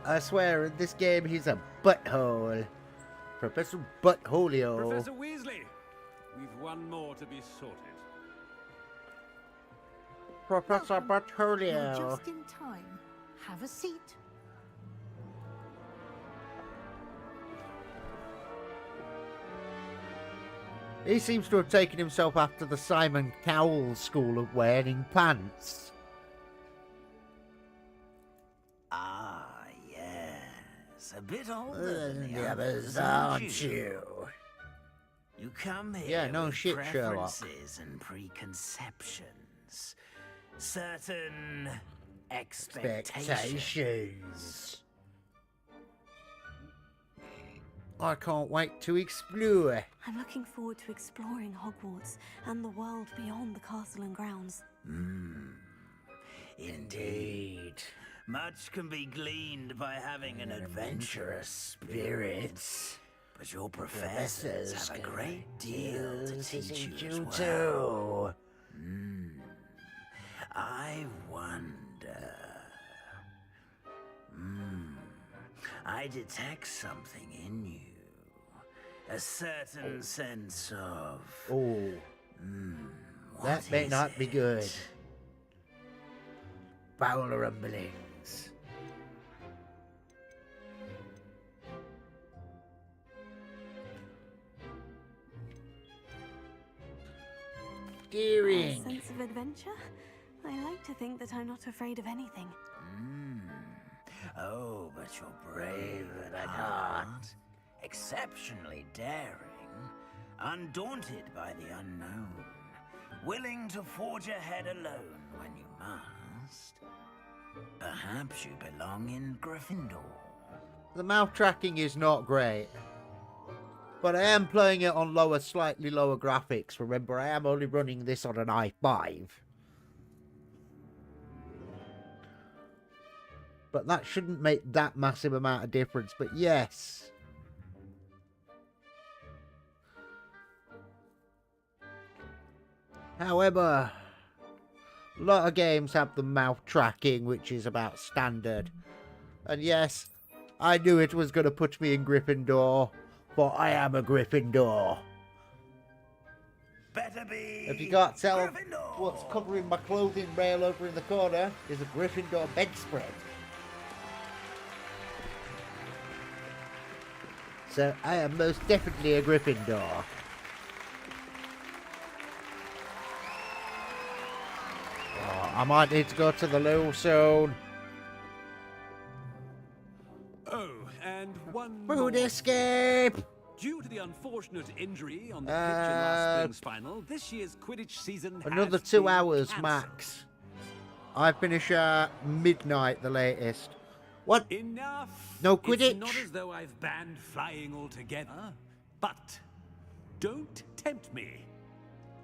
I swear, in this game, he's a butthole. Professor Buttholio. Professor Weasley, we've one more to be sorted. Professor You're Buttholio. just in time. Have a seat. He seems to have taken himself after the Simon Cowell school of wearing pants. Ah, yes. A bit older than The others, aren't you? You come here Yeah, no with shit, Sherlock. preferences and preconceptions. Certain expectations. Expectations. I can't wait to explore. I'm looking forward to exploring Hogwarts and the world beyond the castle and grounds. Indeed. Much can be gleaned by having an adventurous spirit. But your professors have a great deal to teach you as well. I wonder. I detect something in you. A certain sense of... Oh, what that may is not be it? good. Bowel rumblings. A Steering. sense of adventure? I like to think that I'm not afraid of anything. Oh, but you're brave at heart, exceptionally daring, undaunted by the unknown, willing to forge ahead alone when you must. Perhaps you belong in Gryffindor. The mouth tracking is not great. But I am playing it on slightly lower graphics. Remember, I am only running this on an i5. But that shouldn't make that massive amount of difference. But yes. However, a lot of games have the mouth tracking, which is about standard. And yes, I knew it was going to put me in Gryffindor, but I am a Gryffindor. Better be. If you can't tell, Gryffindor. what's covering my clothing rail over in the corner is a Gryffindor bedspread. So I am most definitely a Gryffindor. Oh, I might need to go to the loo soon. Oh, and one Food more. escape! Due to the unfortunate injury on the pitch in last spring's final, this year's Quidditch season Another has 2 been hours cancelled. max. I finish at midnight, the latest. What? Enough. No It's Quidditch? not as though I've banned flying altogether, but Don't tempt me.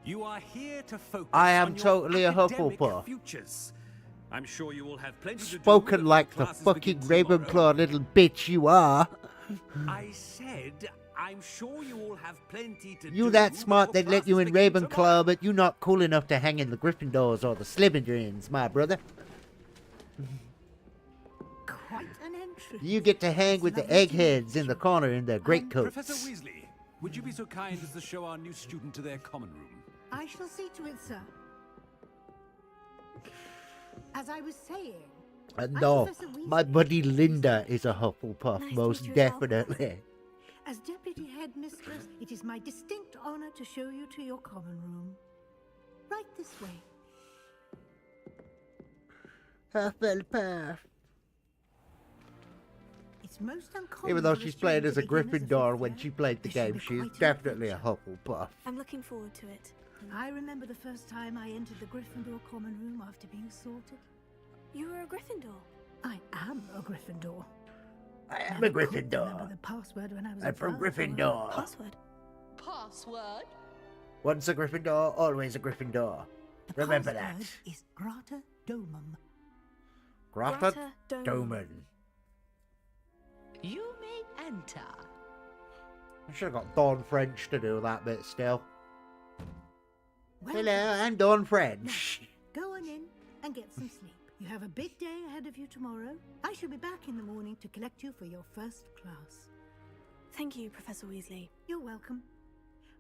You are here to focus I am on your totally a academic Hufflepuff. futures. I'm sure you will have plenty to do Spoken when like the classes fucking begin tomorrow. Ravenclaw little bitch you are. I said, I'm sure you all have plenty to do. You that smart, before they'd let you in classes begin tomorrow. Ravenclaw, but you not cool enough to hang in the Gryffindors or the Slytherins, my brother. Quite an entry. You get to hang with the Lovely to meet eggheads in the corner in their greatcoats. Professor Weasley, would you be so kind as to show our new student to their common room? I shall see to it, sir. As I was saying, No, Professor Weasley. my buddy Linda is a Hufflepuff, Nice to most meet you as well. definitely. As deputy headmistress, it is my distinct honor to show you to your common room. Right this way. Hufflepuff. It's most uncommon. Even though for a she's played as a student to begin Gryffindor fifth when year, she played the this should game, be she's quite an definitely a adventure. Hufflepuff. I'm looking forward to it. I remember the first time I entered the Gryffindor common room after being sorted. You were a Gryffindor. I am a Gryffindor. I am Never a could remember Gryffindor. the password when I was I'm a from flower child. Gryffindor. Password. Password? Once a Gryffindor, always a Gryffindor. The Remember that. password is Grata Domum. Grata Doman. Doman. You may enter. I should have got Dawn French to do that bit still. Welcome. Hello, I'm Dawn French. Go on in and get some sleep. You have a big day ahead of you tomorrow. I shall be back in the morning to collect you for your first class. Thank you, Professor Weasley. You're welcome.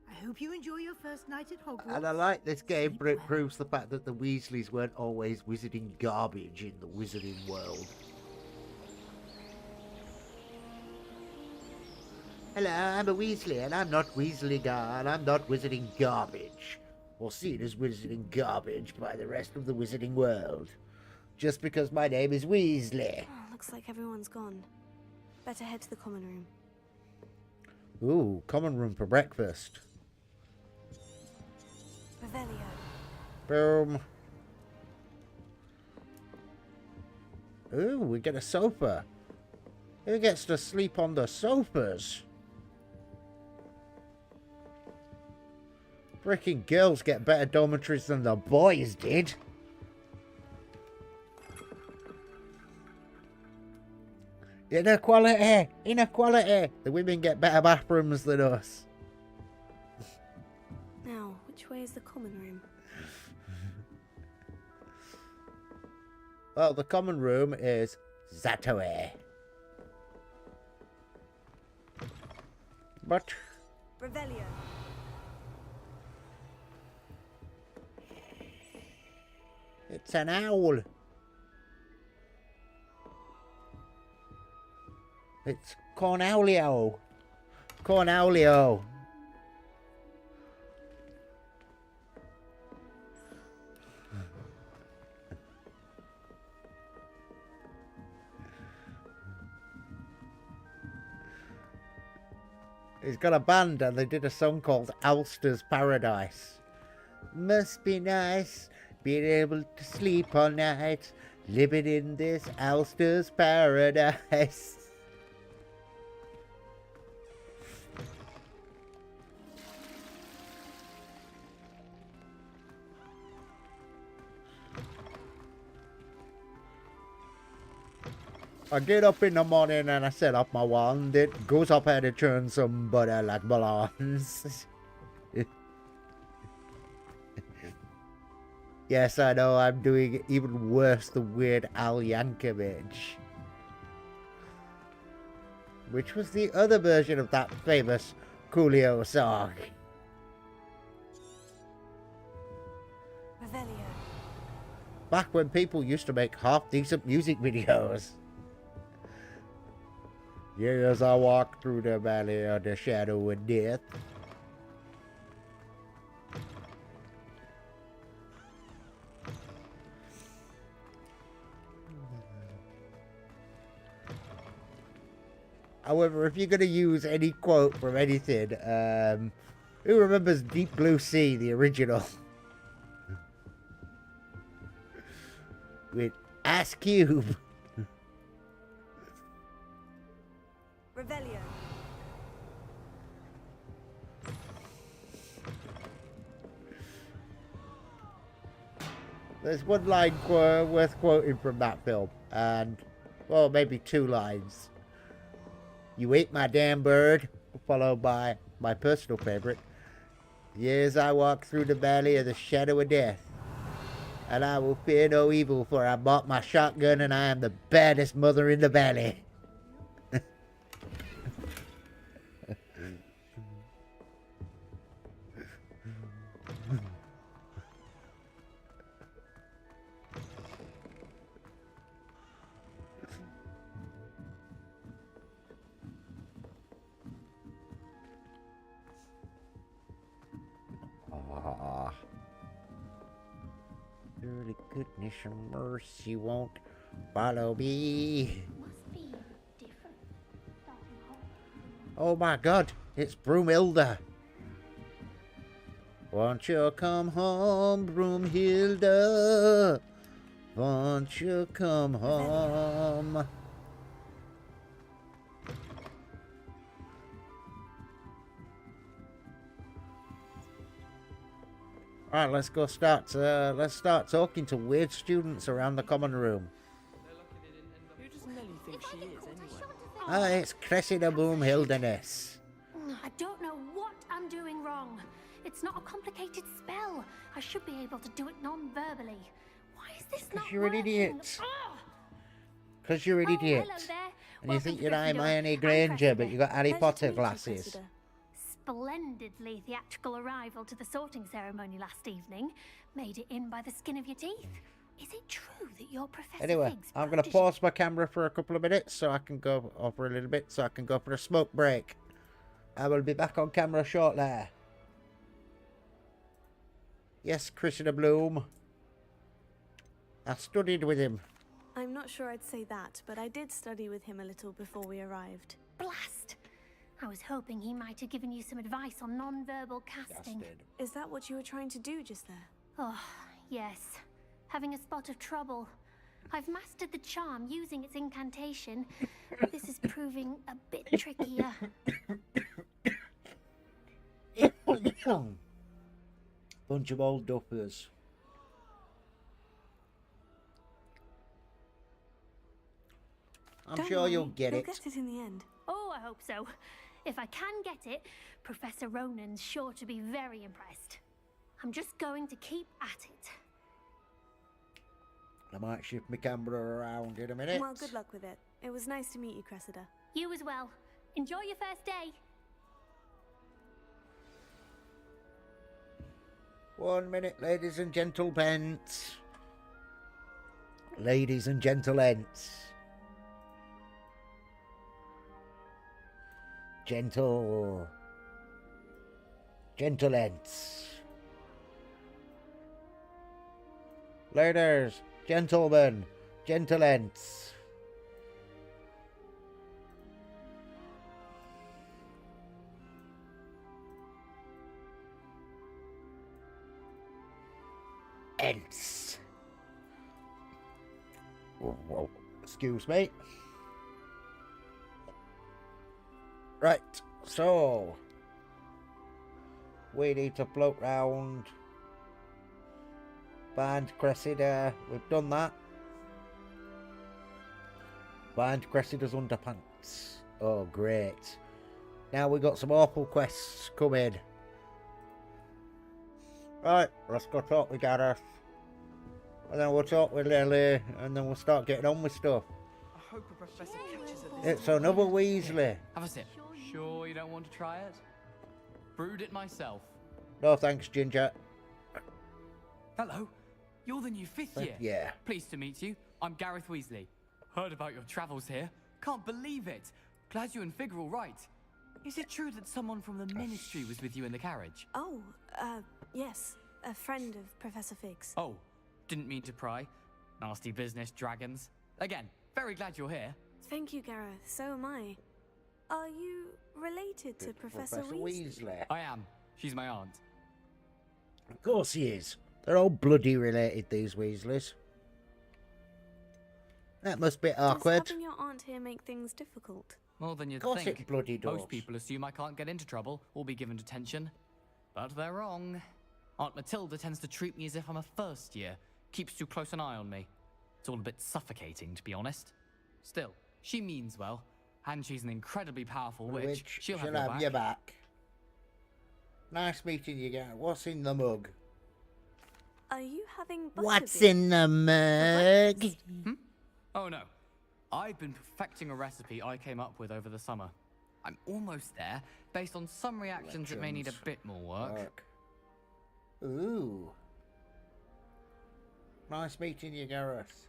I hope you enjoy your first night at Hogwarts. And I like this game, Sleep but it well. proves the fact that the Weasleys weren't always wizarding garbage in the wizarding world. Hello, I'm a Weasley, and I'm not Weasley and I'm not wizarding garbage. Or seen as wizarding garbage by the rest of the wizarding world. Just because my name is Weasley. Oh, looks like everyone's gone. Better head to the common room. Ooh, common room for breakfast. Revelio. Boom. Ooh, we get a sofa. Who gets to sleep on the sofas? Freaking girls get better dormitories than the boys did. Inequality! Inequality! The women get better bathrooms than us. Now, which way is the common room? Well, the common room is that way. But Revelio. it's an owl. It's Cornelio. Cornelio. He's got a band and they did a song called Alster's Paradise. Must be nice being able to sleep all night, living in this Alster's Paradise. I get up in the morning and I set up my wand. It goes up and it turns some butter like balloons. Yes, I know, I'm doing even worse than Weird Al Yankovic. Which was the other version of that famous Coolio song. Revelio. Back when people used to make half-decent music videos. Yes, I walk through the valley of the shadow of death. However, if you're going to use any quote from anything, who remembers Deep Blue Sea, the original? With Ice Cube. Revelio. There's one line worth quoting from that film, and, well, maybe two lines. You ate my damn bird, followed by my personal favourite. Years I walk through the valley of the shadow of death, and I will fear no evil, for I bought my shotgun and I am the baddest mother in the valley. Surely goodness and mercy won't follow me. Must be different. Starting home. Oh my God, it's Broomhilda. Won't you come home, Broomhilda? Won't you come home? Alright, let's go start. Let's start talking to weird students around the common room. Who does Nelly think she is, anyway? Ah, it's Cressida Broomhilda-ness. I don't know what I'm doing wrong. It's not a complicated spell. I should be able to do it non-verbally. Why is this not You're an working? idiot. Ah! Because you're an Oh, idiot. hello there. And you Welcome think to you're Gryffindor. Hermione I'm Granger, Cressida. but you got Harry Pleasure Potter to meet you, glasses. Cressida. Splendidly theatrical arrival to the sorting ceremony last evening. Made it in by the skin of your teeth. Is it true that you're Professor Anyway, Fig's I'm going to protege? pause my camera for a couple of minutes so I can go over a little bit, so I can go for a smoke break. I will be back on camera shortly. Yes, Cressida Bloom. I studied with him. I'm not sure I'd say that, but I did study with him a little before we arrived. Blast! I was hoping he might have given you some advice on non-verbal casting. Is that what you were trying to do just there? Oh, yes. Having a spot of trouble. I've mastered the charm using its incantation. This is proving a bit trickier. Bunch of old duffers. I'm Don't sure worry, you'll get it. You'll get it in the end. Oh, I hope so. If I can get it, Professor Ronan's sure to be very impressed. I'm just going to keep at it. I might shift my camera around in a minute. Well, good luck with it. It was nice to meet you, Cressida. You as well. Enjoy your first day. 1 minute, ladies and gentlemen. Ladies and gentlemen's. Gentlemen's. Ladies, gentlemen, gentlemen's. Ents. Whoa, excuse me. Right, so we need to float round, find Cressida. We've done that. Find Cressida's underpants. Oh, great. Now we got some awful quests coming. Right, let's go talk with Gareth. And then we'll talk with Lily, and then we'll start getting on with stuff. I hope a professor catches at this. It's another Weasley. Have a sip. Sure you don't want to try it? Brewed it myself. No thanks, Ginger. Hello. You're the new fifth year. Yeah. Pleased to meet you. I'm Gareth Weasley. Heard about your travels here. Can't believe it. Glad you and Fig are all right. Is it true that someone from the Ministry was with you in the carriage? Oh, yes. A friend of Professor Fig's. Oh, didn't mean to pry. Nasty business, dragons. Again, very glad you're here. Thank you, Gareth. So am I. Are you related to Professor Weasley? I am. She's my aunt. Of course he is. They're all bloody related, these Weasleys. That must be awkward. Does having your aunt here make things difficult? More than you'd Of course think. it bloody does. Most people assume I can't get into trouble or be given detention. But they're wrong. Aunt Matilda tends to treat me as if I'm a first year, keeps too close an eye on me. It's all a bit suffocating, to be honest. Still, she means well, and she's an incredibly powerful witch. She'll have your back. Nice meeting you, guys. What's in the mug? Are you having What's butterbeer? in the mug? Oh no. I've been perfecting a recipe I came up with over the summer. I'm almost there, based on some reactions that may need a bit more work. Ooh. Nice meeting you, Gareth.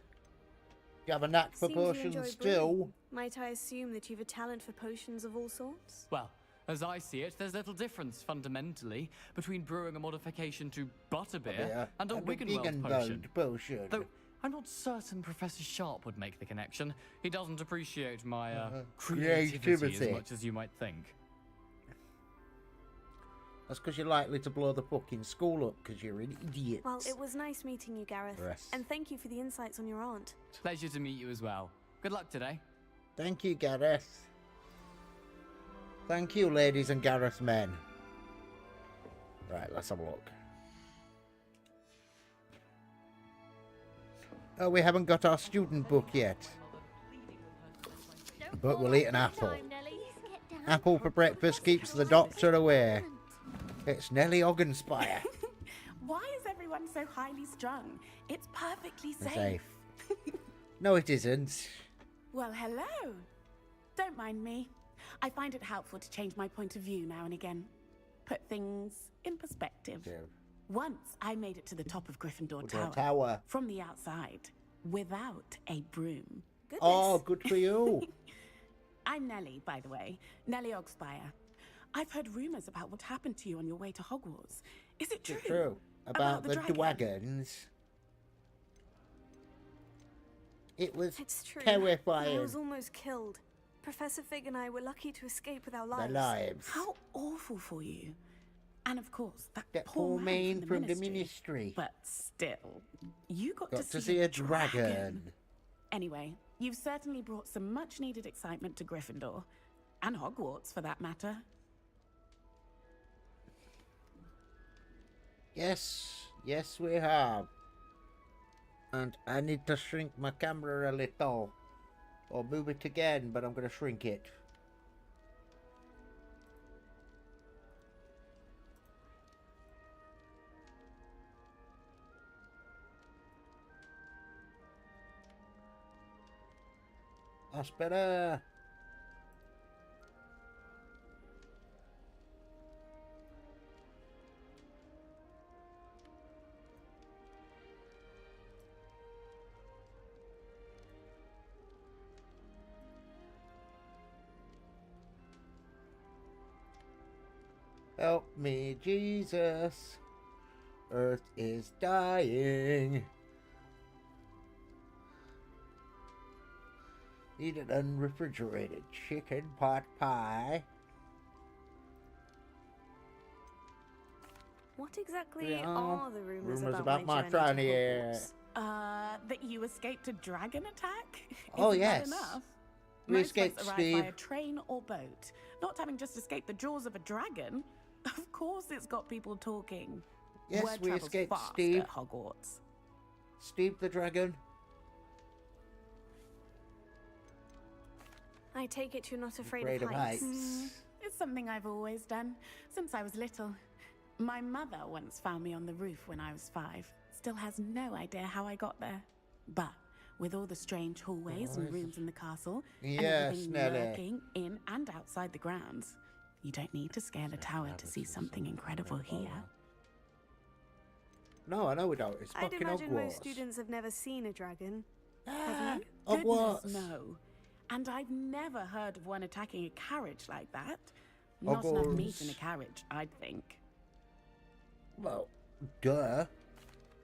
You have a knack for Seems you potions enjoy still. brewing. Might I assume that you've a talent for potions of all sorts? Well, as I see it, there's little difference, fundamentally, between brewing a modification to butterbeer and a Wiggenweld potion. Though I'm not certain Professor Sharp would make the connection. He doesn't appreciate my creativity as much as you might think. That's because you're likely to blow the fucking school up because you're an idiot. Well, it was nice meeting you, Gareth. Yes. And thank you for the insights on your aunt. Pleasure to meet you as well. Good luck today. Thank you, Gareth. Thank you, ladies and Gareth men. Right, let's have a look. Oh, we haven't got our student book yet. But we'll eat an apple. Apple for breakfast keeps the doctor away. It's Nellie Hoggenspire. Why is everyone so highly strung? It's perfectly safe. Safe. No, it isn't. Well, hello. Don't mind me. I find it helpful to change my point of view now and again. Put things in perspective. Once I made it to the top of Gryffindor Tower from the outside without a broom. Goodness. Oh, good for you. I'm Nellie, by the way. Nellie Hogspire. I've heard rumors about what happened to you on your way to Hogwarts. Is it true? True. About the dragons. It was It's true. terrifying. I was almost killed. Professor Fig and I were lucky to escape with our lives. Their lives. How awful for you. And of course, that poor man from the ministry. But still, you got to see a dragon. Anyway, you've certainly brought some much-needed excitement to Gryffindor. And Hogwarts, for that matter. Yes, yes we have. And I need to shrink my camera a little. Or move it again, but I'm going to shrink it. That's better. Help me, Jesus. Earth is dying. Need an unrefrigerated chicken pot pie. What exactly are the rumors about my journey trying to to Hogwarts? That you escaped a dragon attack? Oh, Isn't yes. that enough? We Most escaped, of us arrive Steve. by a train or boat. Not having just escaped the jaws of a dragon. Of course it's got people talking. Yes, Word we travels escaped, fast Steve. at Hogwarts. Steve the dragon. I take it you're not afraid, Afraid of heights. It's something I've always done, since I was little. My mother once found me on the roof when I was 5. Still has no idea how I got there. But with all the strange hallways and rooms in the castle, and everything lurking in and outside the grounds, you don't need to scale a tower to see something incredible here. No, I know we don't. It's I'd fucking imagine Hogwarts. most students have never seen a dragon. Have you? Hogwarts. Goodness, no. And I've never heard of one attacking a carriage like that. Not enough meat in a carriage, I'd think. Well, duh.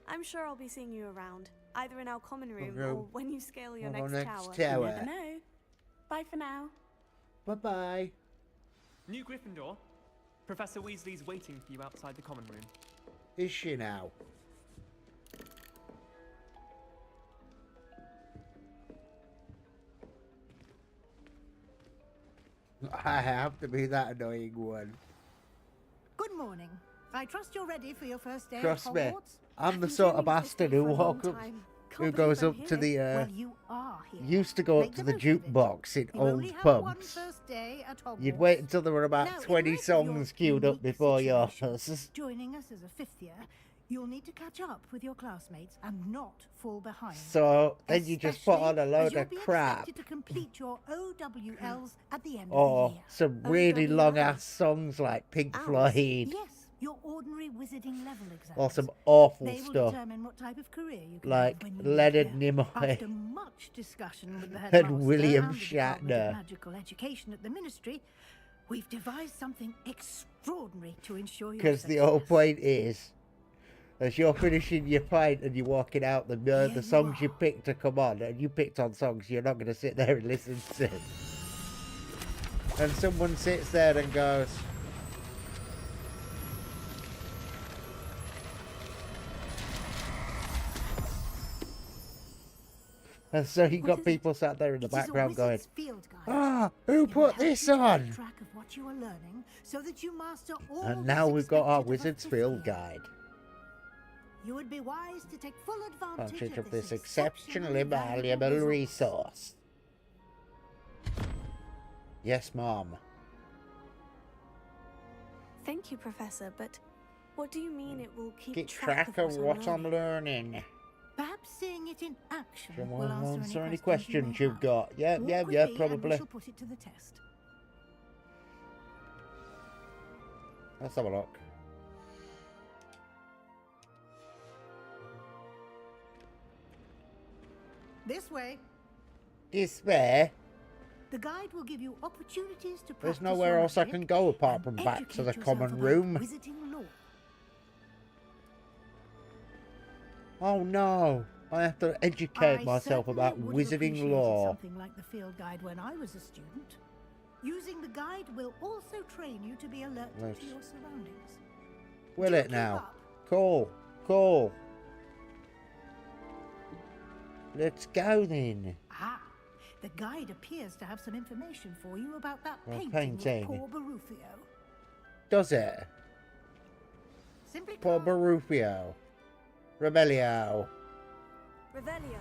I'm sure I'll be seeing you around, either in our common room or when you scale your Our next next tower. You never know. Bye for now. Bye-bye. New Gryffindor. Professor Weasley's waiting for you outside the common room. Is she now? I have to be that annoying one. Good morning. I trust you're ready for your first day Trust at me. Hogwarts. I'm the sort of bastard who goes up to the Well, you are here. used to go up to the jukebox in old pubs. You'd wait until there were about 20 songs queued up before yours. Joining us as a fifth year, you'll need to catch up with your classmates and not fall behind. So then you just put on a load of crap. To complete your OWLs at the end Or of the year. some really long ass songs like Pink Floyd. Yes, your ordinary wizarding level exams. Or some awful They will stuff. determine what type of career you can Like have when you Leonard leave here. Nimoy After much discussion with the and headmaster William and the Department of Shatner. Magical Education at the Ministry, we've devised something extraordinary to ensure your Because the whole point is, as you're finishing your pint and you're walking out, the songs you picked to come on, and you picked on songs you're not going to sit there and listen to. And someone sits there and goes, and so you got people sat there in the background going, who put this on? Track of what you are learning so that you master all And that now is we've got our expected of a Wizard's fifth Field year. Guide. You would be wise to take full advantage Of this exceptionally valuable resource. Yes, Mom. Thank you, Professor, but what do you mean it will keep Track of what I'm learning. Perhaps seeing it in action Come will on, answer any any questions you've got. Yeah, Walk yeah, with yeah, me and probably. we shall put it to the test. Let's have a look. This way. This way? The guide will give you opportunities to There's practice nowhere your else I magic can go apart from and back to the educate yourself common about room. wizarding lore. Oh no, I have to educate myself certainly about would have wizarding appreciated lore. Something like the field guide when I was a student. Using the guide will also train you to be alert Let's- to your surroundings. Will Do it keep now? up. Cool, cool. Let's go then. Ah, the guide appears to have some information for you about that Well, painting painting. of poor Barufio. Does it? Simply Poor Barufio. Rebellio. Revelio.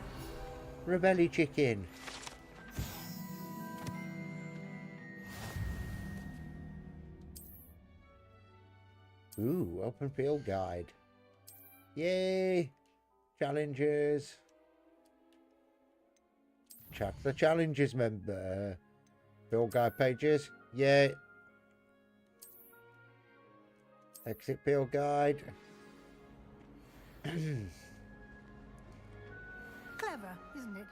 Rebelli chicken. Ooh, open field guide. Yay! Challenges. Check the challenges, member. Field guide pages. Yay. Exit field guide. Clever, isn't it?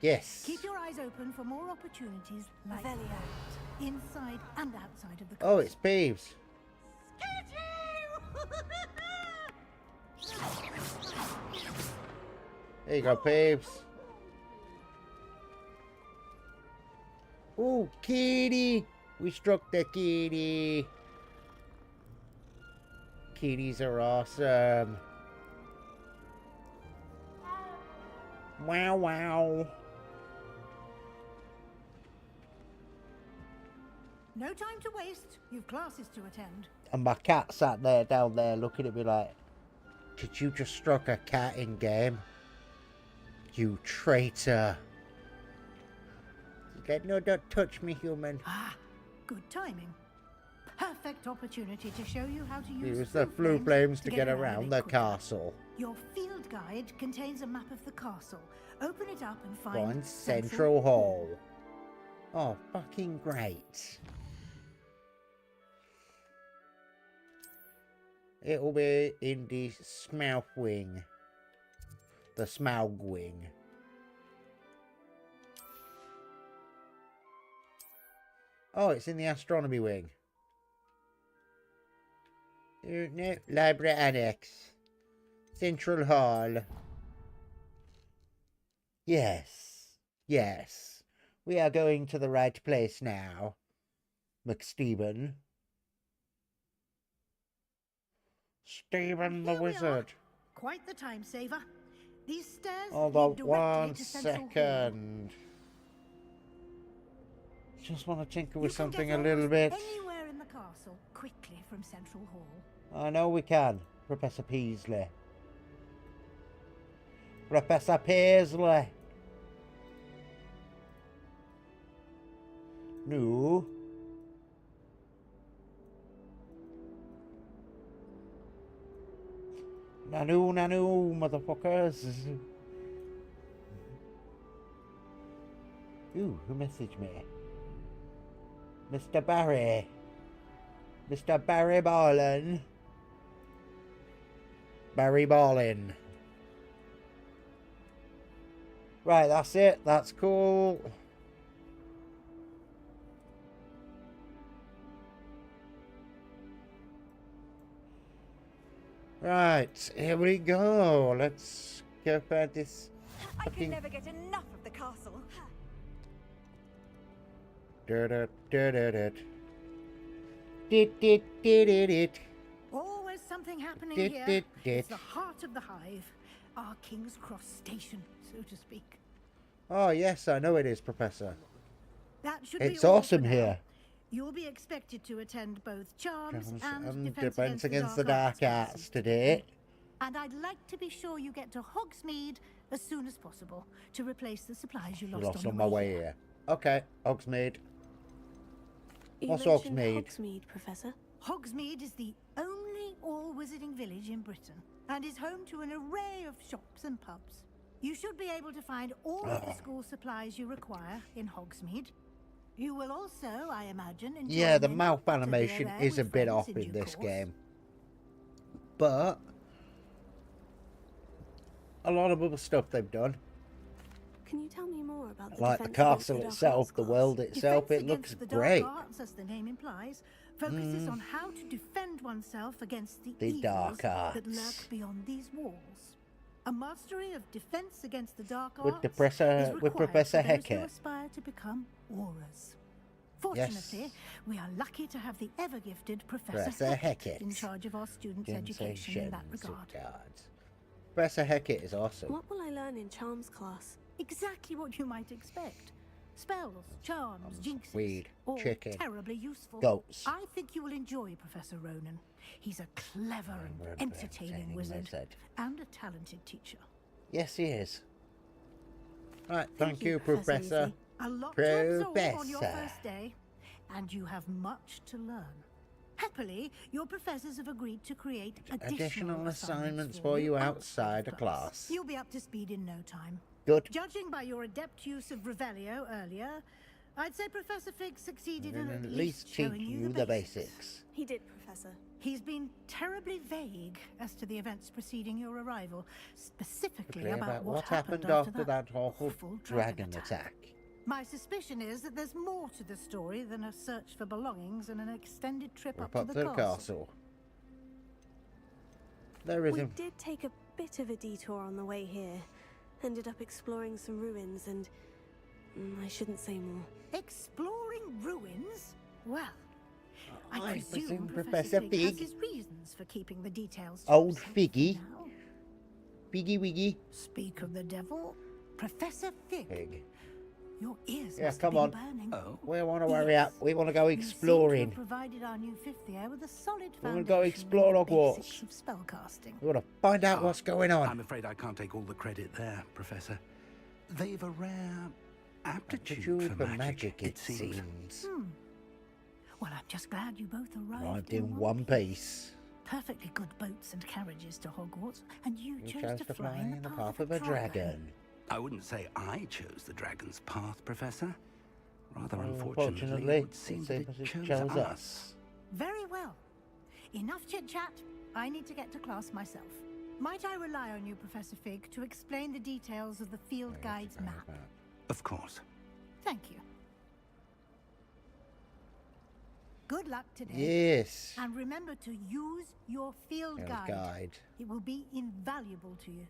Yes. Keep your eyes open for more opportunities like that, inside and outside of the Oh, it's Peeves. There you go, Peeves. Ooh, kitty! We struck the kitty. Kitties are awesome. Wow, wow. No time to waste. You've classes to attend. And my cat sat there down there looking at me like, did you just struck a cat in game? You traitor. She said, no, don't touch me, human. Ah, good timing. Perfect opportunity to show you how to use Use the blue flames to get around the castle. Your field guide contains a map of the castle. Open it up and find Find Central Hall. Oh, fucking great. It'll be in the Smaug wing. The Smaug wing. Oh, it's in the astronomy wing. No, library annex. Central Hall. Yes. Yes. We are going to the right place now, McStephen. Stephen the Wizard. Quite the time saver. These stairs Hold lead on directly one to Central Hall. second. Just want to tinker with You can something get a little almost bit. Anywhere in the castle quickly from Central Hall. I know we can, Professor Peasley. Professor Paisley. No. Nanu, motherfuckers. Ooh, who messaged me? Mr. Barry. Mr. Barry Barlin. Barry Barlin. Right, that's it. That's cool. Right, here we go. Let's go for this. I can never get enough of the castle. Always something happening here. It's the heart of the hive. Our King's Cross station, so to speak. Oh, yes, I know it is, Professor. That should it's be all awesome for now. here. You'll be expected to attend both Charms And and Defense Against the Dark Arts today. And I'd like to be sure you get to Hogsmeade as soon as possible to replace the supplies you lost on my way here. Okay, Hogsmeade. What's Hogsmeade? Hogsmeade, Professor. Hogsmeade is the only all-wizarding village in Britain and is home to an array of shops and pubs. You should be able to find all of the school supplies you require in Hogsmeade. You will also, I imagine, enjoy yeah, the mouth animation is a bit off in this game. But a lot of other stuff they've done. Can you tell me more about the like the castle itself, the world itself, it looks great. Arts, as the name implies, focuses on how to defend oneself against the evils dark arts that lurk beyond these walls. A mastery of defense against the dark with arts Professor for those Hecker. who aspire to become aurors. Fortunately, we are lucky to have the ever-gifted Professor Heckett in charge of our students' education in that regard. Professor Heckett is awesome. What will I learn in Charms class? Exactly what you might expect. Spells, charms, jinxes, weed, all chicken, terribly useful. goats. I think you will enjoy Professor Ronan. He's a clever and entertaining wizard and a talented teacher. Yes, he is. Right, thank you, Professor. A lot to absorb on your first day, and you have much to learn. Happily, your professors have agreed to create additional assignments for you outside of class. You'll be up to speed in no time. Good. Judging by your adept use of Revelio earlier, I'd say Professor Fig succeeded in at least teaching you the basics. He did, Professor. He's been terribly vague as to the events preceding your arrival, specifically about what happened after that awful dragon attack. My suspicion is that there's more to the story than a search for belongings and an extended trip up to the castle. There isn't. We did take a bit of a detour on the way here. Ended up exploring some ruins and... I shouldn't say more. Exploring ruins? Well, I presume Professor Fig Fig has his reasons for keeping the details to Old himself Figgy. now. Figgy Wiggy. Speak of the devil, Professor Fig. Your ears Yeah, must come have on. been burning. We want to hurry up. We want to go exploring. You seem to have provided our new fifth year with a solid We want foundation to go explore in the Hogwarts. basics of spellcasting. We want to find out what's going on. I'm afraid I can't take all the credit there, Professor. They've a rare aptitude for magic, it seems. Well, I'm just glad you both Arrived in one piece. Perfectly good boats and carriages to Hogwarts, and you You chose to fly in the path of a dragon. I wouldn't say I chose the dragon's path, Professor. Rather Unfortunately, it would seem that it chose us. Very well. Enough chit-chat. I need to get to class myself. Might I rely on you, Professor Fig, to explain the details of the field guide's map? Of course. Thank you. Good luck today. Yes. And remember to use your field guide. It will be invaluable to you.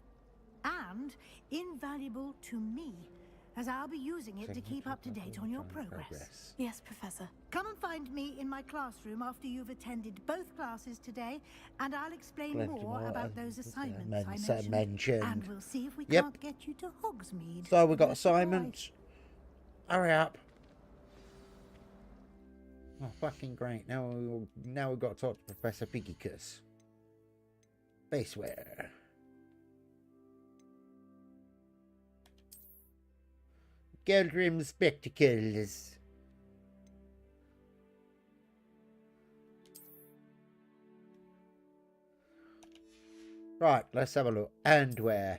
And invaluable to me, as I'll be using it to keep up to date on your progress. Yes, Professor. Come and find me in my classroom after you've attended both classes today, and I'll explain Plenty more more about those assignments I mentioned. And we'll see if we Yep. can't get you to Hogsmeade. So we've got assignments. Hurry up. Oh, fucking great. Now we've got to talk to Professor Piggycus. Baseware. gold-rimmed spectacles. Right, let's have a look. Handwear.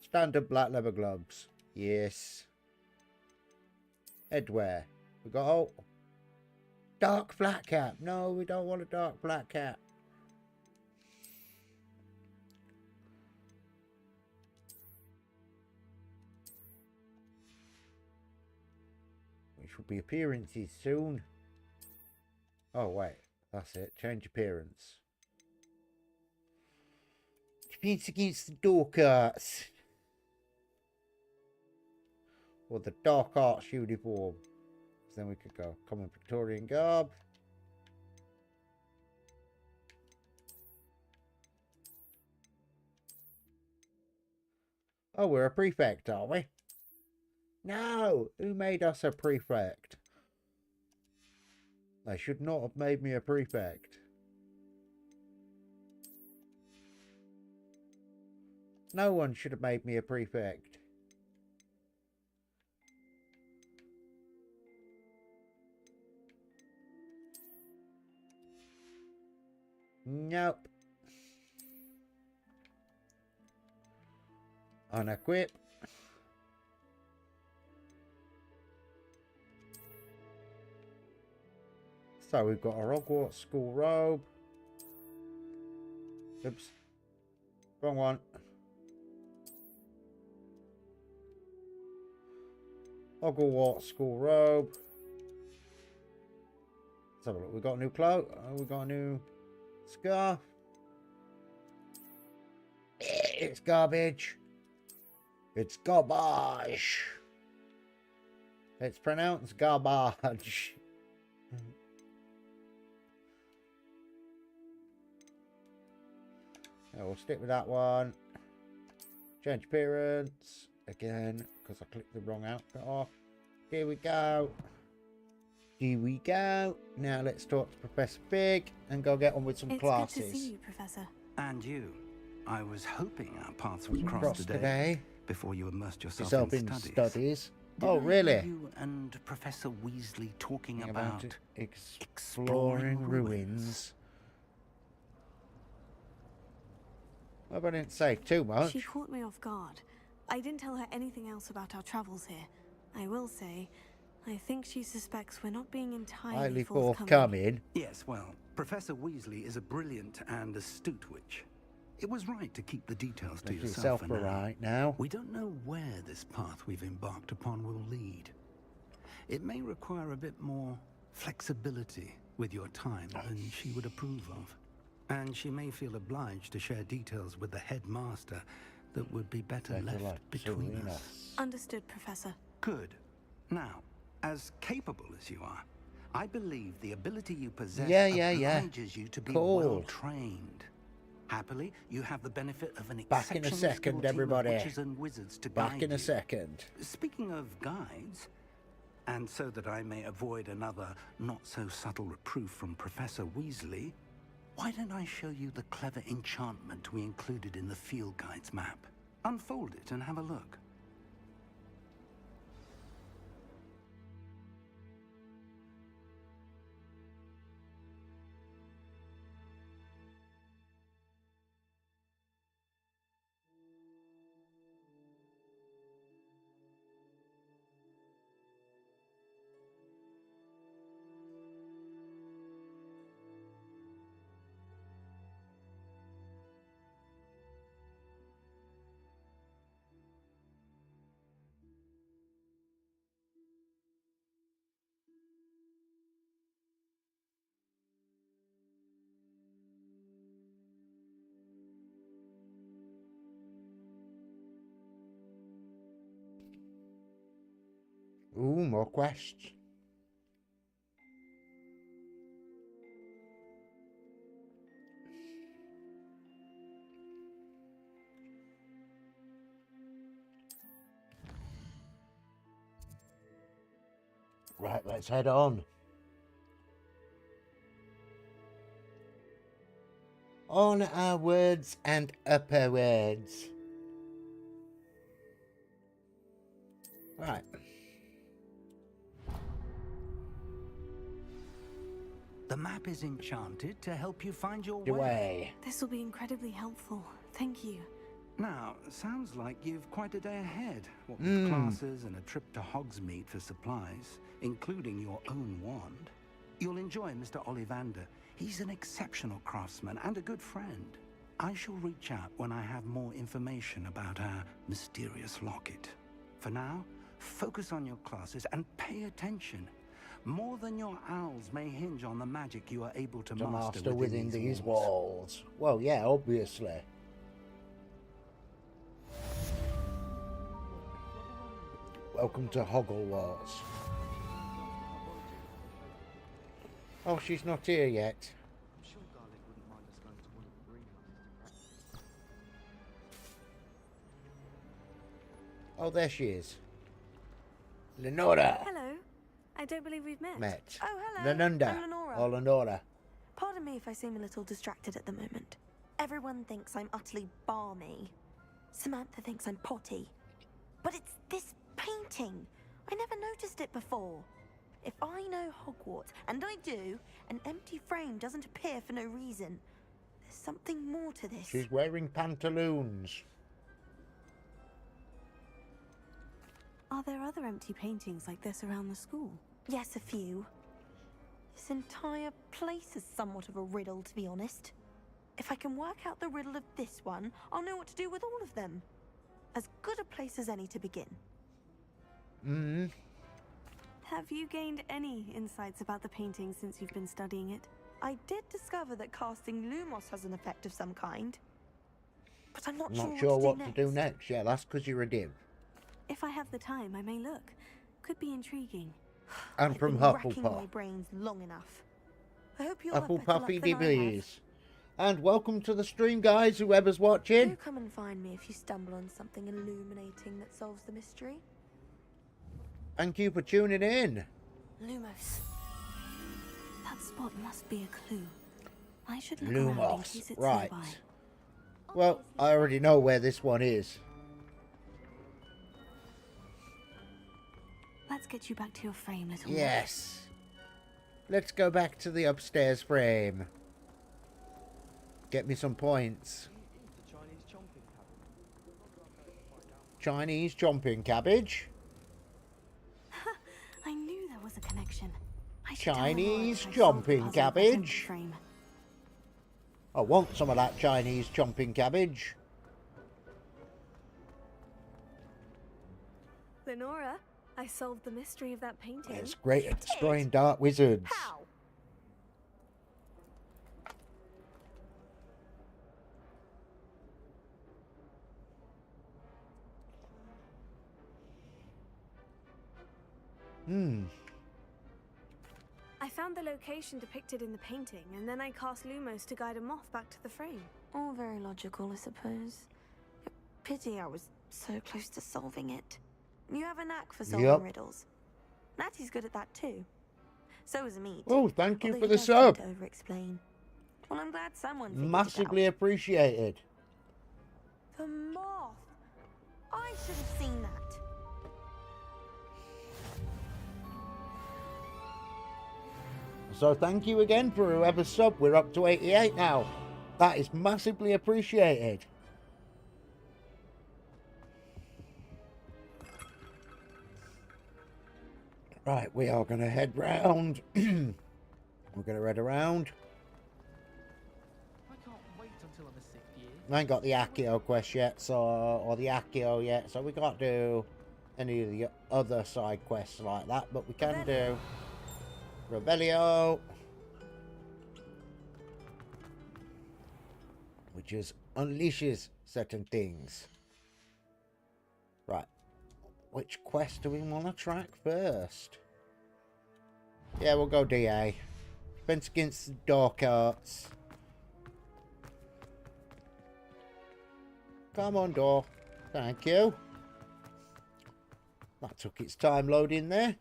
Standard black leather gloves. Yes. Headwear. We got dark flat cap. No, we don't want a dark flat cap. Which will be appearances soon. Oh wait, that's it. Change appearance. Defense against the dark arts. Or the dark arts uniform. So then we could go common Victorian garb. Oh, we're a prefect, are we? No! Who made us a prefect? They should not have made me a prefect. No one should have made me a prefect. Nope. Unequip. So we've got our Hogwarts school robe. Oops. Wrong one. Hogwarts school robe. Let's have a look. We've got a new cloak. We've got a new scarf. It's garbage. It's garbage. It's pronounced garbage. Yeah, we'll stick with that one. Change appearance. Again, because I clicked the wrong outfit off. Here we go. Here we go. Now let's talk to Professor Fig and go get on with some classes. It's good to see you, Professor. And you. I was hoping our paths would cross today before you immersed yourself in studies. Oh, really? You and Professor Weasley talking about exploring ruins. Well, I didn't say too much. She caught me off guard. I didn't tell her anything else about our travels here. I will say, I think she suspects we're not being entirely forthcoming. Yes, well, Professor Weasley is a brilliant and astute witch. It was right to keep the details to yourself for now. We don't know where this path we've embarked upon will lead. It may require a bit more flexibility with your time than she would approve of. And she may feel obliged to share details with the headmaster that would be better left between us. Understood, Professor. Good. Now, as capable as you are, I believe the ability you possess obliges you to be well trained. Happily, you have the benefit of an exceptional team of witches and wizards to guide you. Back in a second. Speaking of guides, and so that I may avoid another not-so-subtle reproof from Professor Weasley, why don't I show you the clever enchantment we included in the field guide's map? Unfold it and have a look. Ooh, more quests. Right, let's head on. On our words and upper words. Right. The map is enchanted to help you find your Your way. way. This will be incredibly helpful. Thank you. Now, sounds like you've quite a day ahead. What with classes and a trip to Hogsmeade for supplies, including your own wand. You'll enjoy Mr. Ollivander. He's an exceptional craftsman and a good friend. I shall reach out when I have more information about our mysterious locket. For now, focus on your classes and pay attention. More than your owls may hinge on the magic you are able to master within these walls. Well, yeah, obviously. Welcome to Hogwarts. Oh, she's not here yet. Oh, there she is. Lenora. Hello. I don't believe we've met. Oh, hello. Lenunda. I'm Lenora. Oh, Lenora. Pardon me if I seem a little distracted at the moment. Everyone thinks I'm utterly balmy. Samantha thinks I'm potty. But it's this painting. I never noticed it before. If I know Hogwarts, and I do, an empty frame doesn't appear for no reason. There's something more to this. She's wearing pantaloons. Are there other empty paintings like this around the school? Yes, a few. This entire place is somewhat of a riddle, to be honest. If I can work out the riddle of this one, I'll know what to do with all of them. As good a place as any to begin. Have you gained any insights about the painting since you've been studying it? I did discover that casting Lumos has an effect of some kind. But I'm not sure what to do next. Yeah, that's because you're a div. If I have the time, I may look. Could be intriguing. And from racking my Hufflepuff. brains long enough. I hope you'll have better luck Hufflepuffy than I have. DBs. And welcome to the stream, guys, whoever's watching. Do come and find me if you stumble on something illuminating that solves the mystery. Thank you for tuning in. Lumos. That spot must be a clue. I should look around in case it's right. nearby. Well, I already know where this one is. Let's get you back to your frame, little one. Yes. Let's go back to the upstairs frame. Get me some points. Chinese chomping cabbage. I knew there was a connection. Chinese chomping cabbage. I want some of that Chinese chomping cabbage. Lenora, I solved the mystery of that painting. It's great at destroying dark wizards. How? I found the location depicted in the painting, and then I cast Lumos to guide a moth back to the frame. All very logical, I suppose. Pity I was so close to solving it. You have a knack for solving riddles. Natty's good at that too. So is Mead. Oh, thank you Although for he the does sub. tend to over-explain. Well, I'm glad someone figured Massively it out. appreciated. The moth. I should have seen that. So thank you again for whoever sub. We're up to 88 now. That is massively appreciated. Right, we are going to head round. We're going to head around. I can't wait until I'm a 6th year. I ain't got the Accio quest yet, or the Accio yet, so we can't do any of the other side quests like that, but we can do Rebellio, which is unleashes certain things. Right, which quest do we want to track first? Yeah, we'll go DA. Defense against the dark arts. Come on, door. Thank you. That took its time loading there.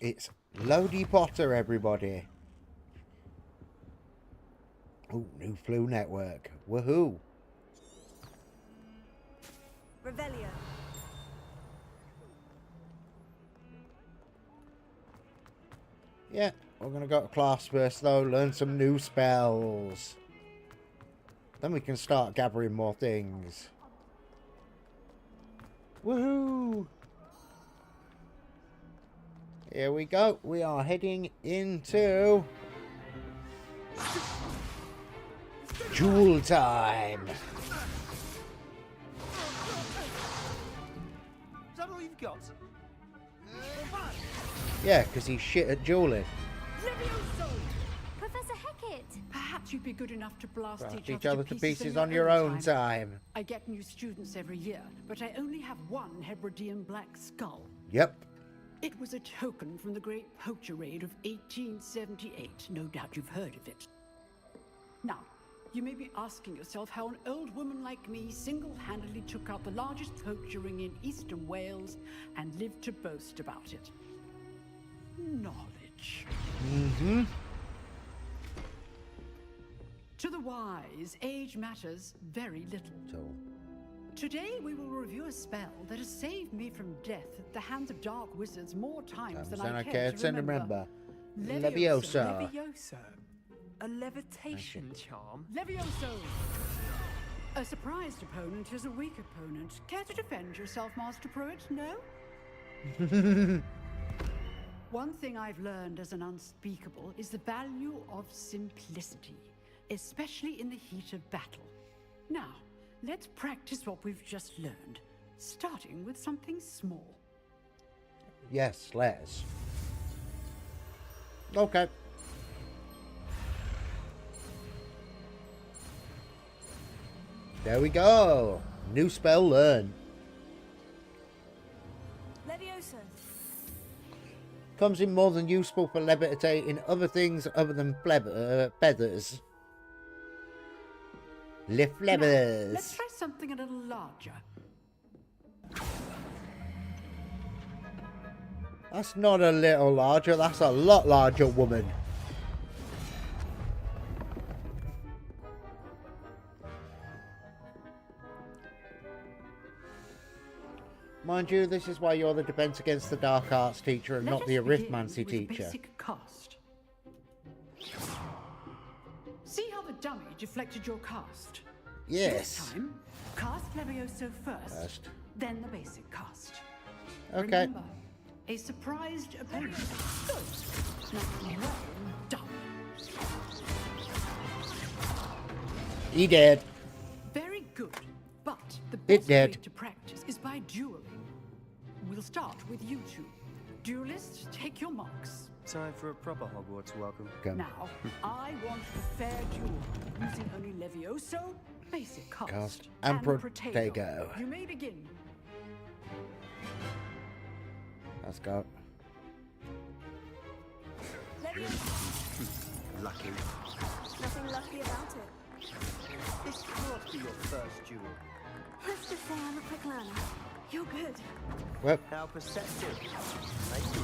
It's Lodi Potter, everybody. Oh, new flu network. Woohoo. Revelio. Yeah, we're going to go to class first, though. Learn some new spells. Then we can start gathering more things. Woohoo! Here we go. We are heading into Jewel time. Is that all you've got? Yeah, because he's shit at dueling. Professor Hecat! Perhaps you'd be good enough to blast Each other to pieces on your own time. I get new students every year, but I only have one Hebridean black skull. Yep. It was a token from the Great Poacher Raid of 1878. No doubt you've heard of it. Now, you may be asking yourself how an old woman like me single-handedly took out the largest poacher ring in eastern Wales and lived to boast about it. Knowledge. Mm-hmm. To the wise, age matters very little. Today we will review a spell that has saved me from death at the hands of dark wizards more times than I care to remember. Leviosa. Leviosa. A levitation charm? Levioso! A surprised opponent is a weak opponent. Care to defend yourself, Master Pruitt? No? One thing I've learned as an unspeakable is the value of simplicity, especially in the heat of battle. Now, let's practice what we've just learned, starting with something small. Yes, let's. Okay. There we go. New spell learn. Leviosa. Comes in more than useful for levitating other things other than feathers. Lift levers. Let's try something a little larger. That's not a little larger, that's a lot larger, woman. Mind you, this is why you're the Defense Against the Dark Arts teacher and not the Arithmancy teacher. Basic cast. See how the dummy deflected your cast? Yes. This time, cast Levioso first, then the basic cast. Okay. Remember, a surprised opponent. Good. Now, well done. He did. Very good. But the best way to practice is by dueling. We'll start with you two. Duelists, take your marks. Time for a proper Hogwarts welcome. Now, I want a fair duel, using only Levioso, basic cast, and Protego. Protego. You may begin. Let's go. Lucky. Nothing lucky about it. This can't be your first duel. Let's just say I'm a quick learner. You're good. Well. How perceptive. Thank you.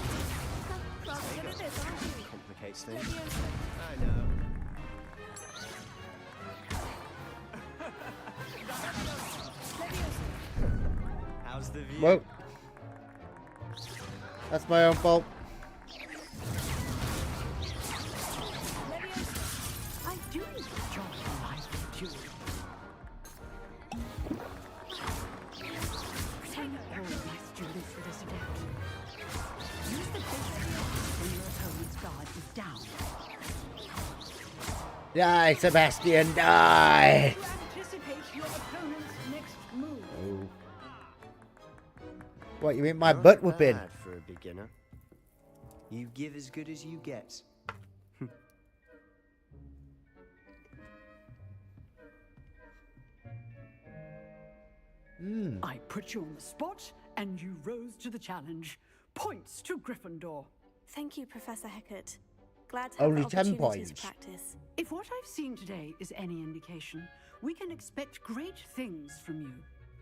Rather good at this, aren't you? Complicates things. I know. How's the view? Whoa. That's my own fault. I do enjoy a lively duel. Retain all my students for this adept. Use the basic when your opponent's guard is down. Die, Sebastian, die! Anticipate your opponent's next move. Oh. What, you mean my butt whipping? Bad for a beginner. You give as good as you get. I put you on the spot, and you rose to the challenge. Points to Gryffindor. Thank you, Professor Hecat. Glad to have Only the 10 opportunity points. to practice. If what I've seen today is any indication, we can expect great things from you.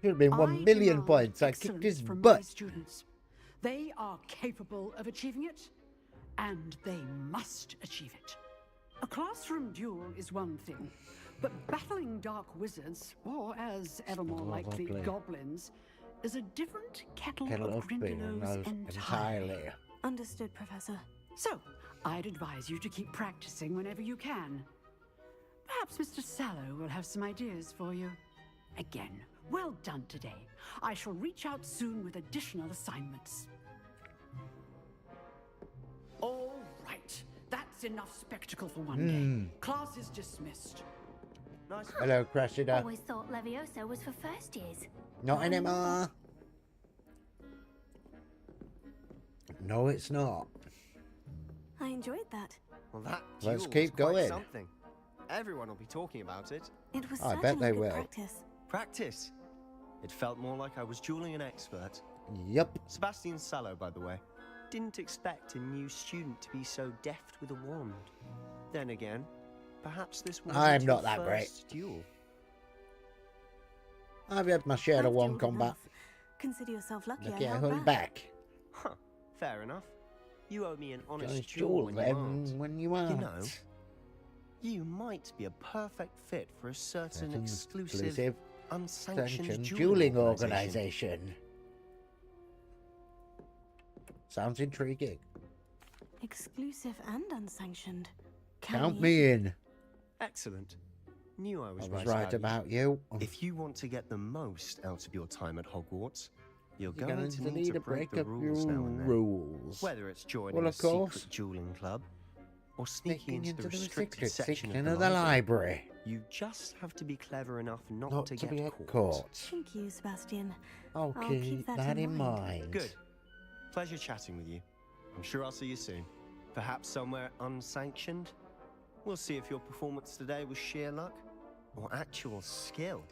Should have been 1 million demand points. I kicked excellence his from my butt. students. They are capable of achieving it, and they must achieve it. A classroom duel is one thing, but battling dark wizards, or as ever more likely, goblins, is a different kettle of Grindylows entirely. Understood, Professor. So, I'd advise you to keep practicing whenever you can. Perhaps Mr. Sallow will have some ideas for you. Again, well done today. I shall reach out soon with additional assignments. All right. That's enough spectacle for one day. Class is dismissed. Nice. Hello, Cressida. Always thought Leviosa was for first years. Not anymore. No, it's not. I enjoyed that. Well, that Let's duel keep was quite going. Something. Everyone will be talking about it. It was I bet they good will. Practice. Practice? It felt more like I was dueling an expert. Yep. Sebastian Sallow, by the way. Didn't expect a new student to be so deft with a wand. Then again, perhaps this wasn't I'm not your that great. first duel. I've had my share of I've one dueled combat. enough. Consider yourself lucky Okay, I I held hold back. back. Huh, fair enough. You owe me an honest Just duel duel when you aren't. them when you aren't. You know, you might be a perfect fit for a certain exclusive, unsanctioned dueling organization. Sounds intriguing. Exclusive and unsanctioned. Count me in. Excellent. Knew I was, right about you. If you want to get the most out of your time at Hogwarts, you're You're going to need to break the up rules your now and then. rules. Whether it's joining Well, a of course. secret dueling club or sneaking into the restricted section section of the library. You just have to be clever enough not, Not to to get be caught. Thank you, Sebastian. I'll keep that in mind. Good. Pleasure chatting with you. I'm sure I'll see you soon. Perhaps somewhere unsanctioned. We'll see if your performance today was sheer luck or actual skill.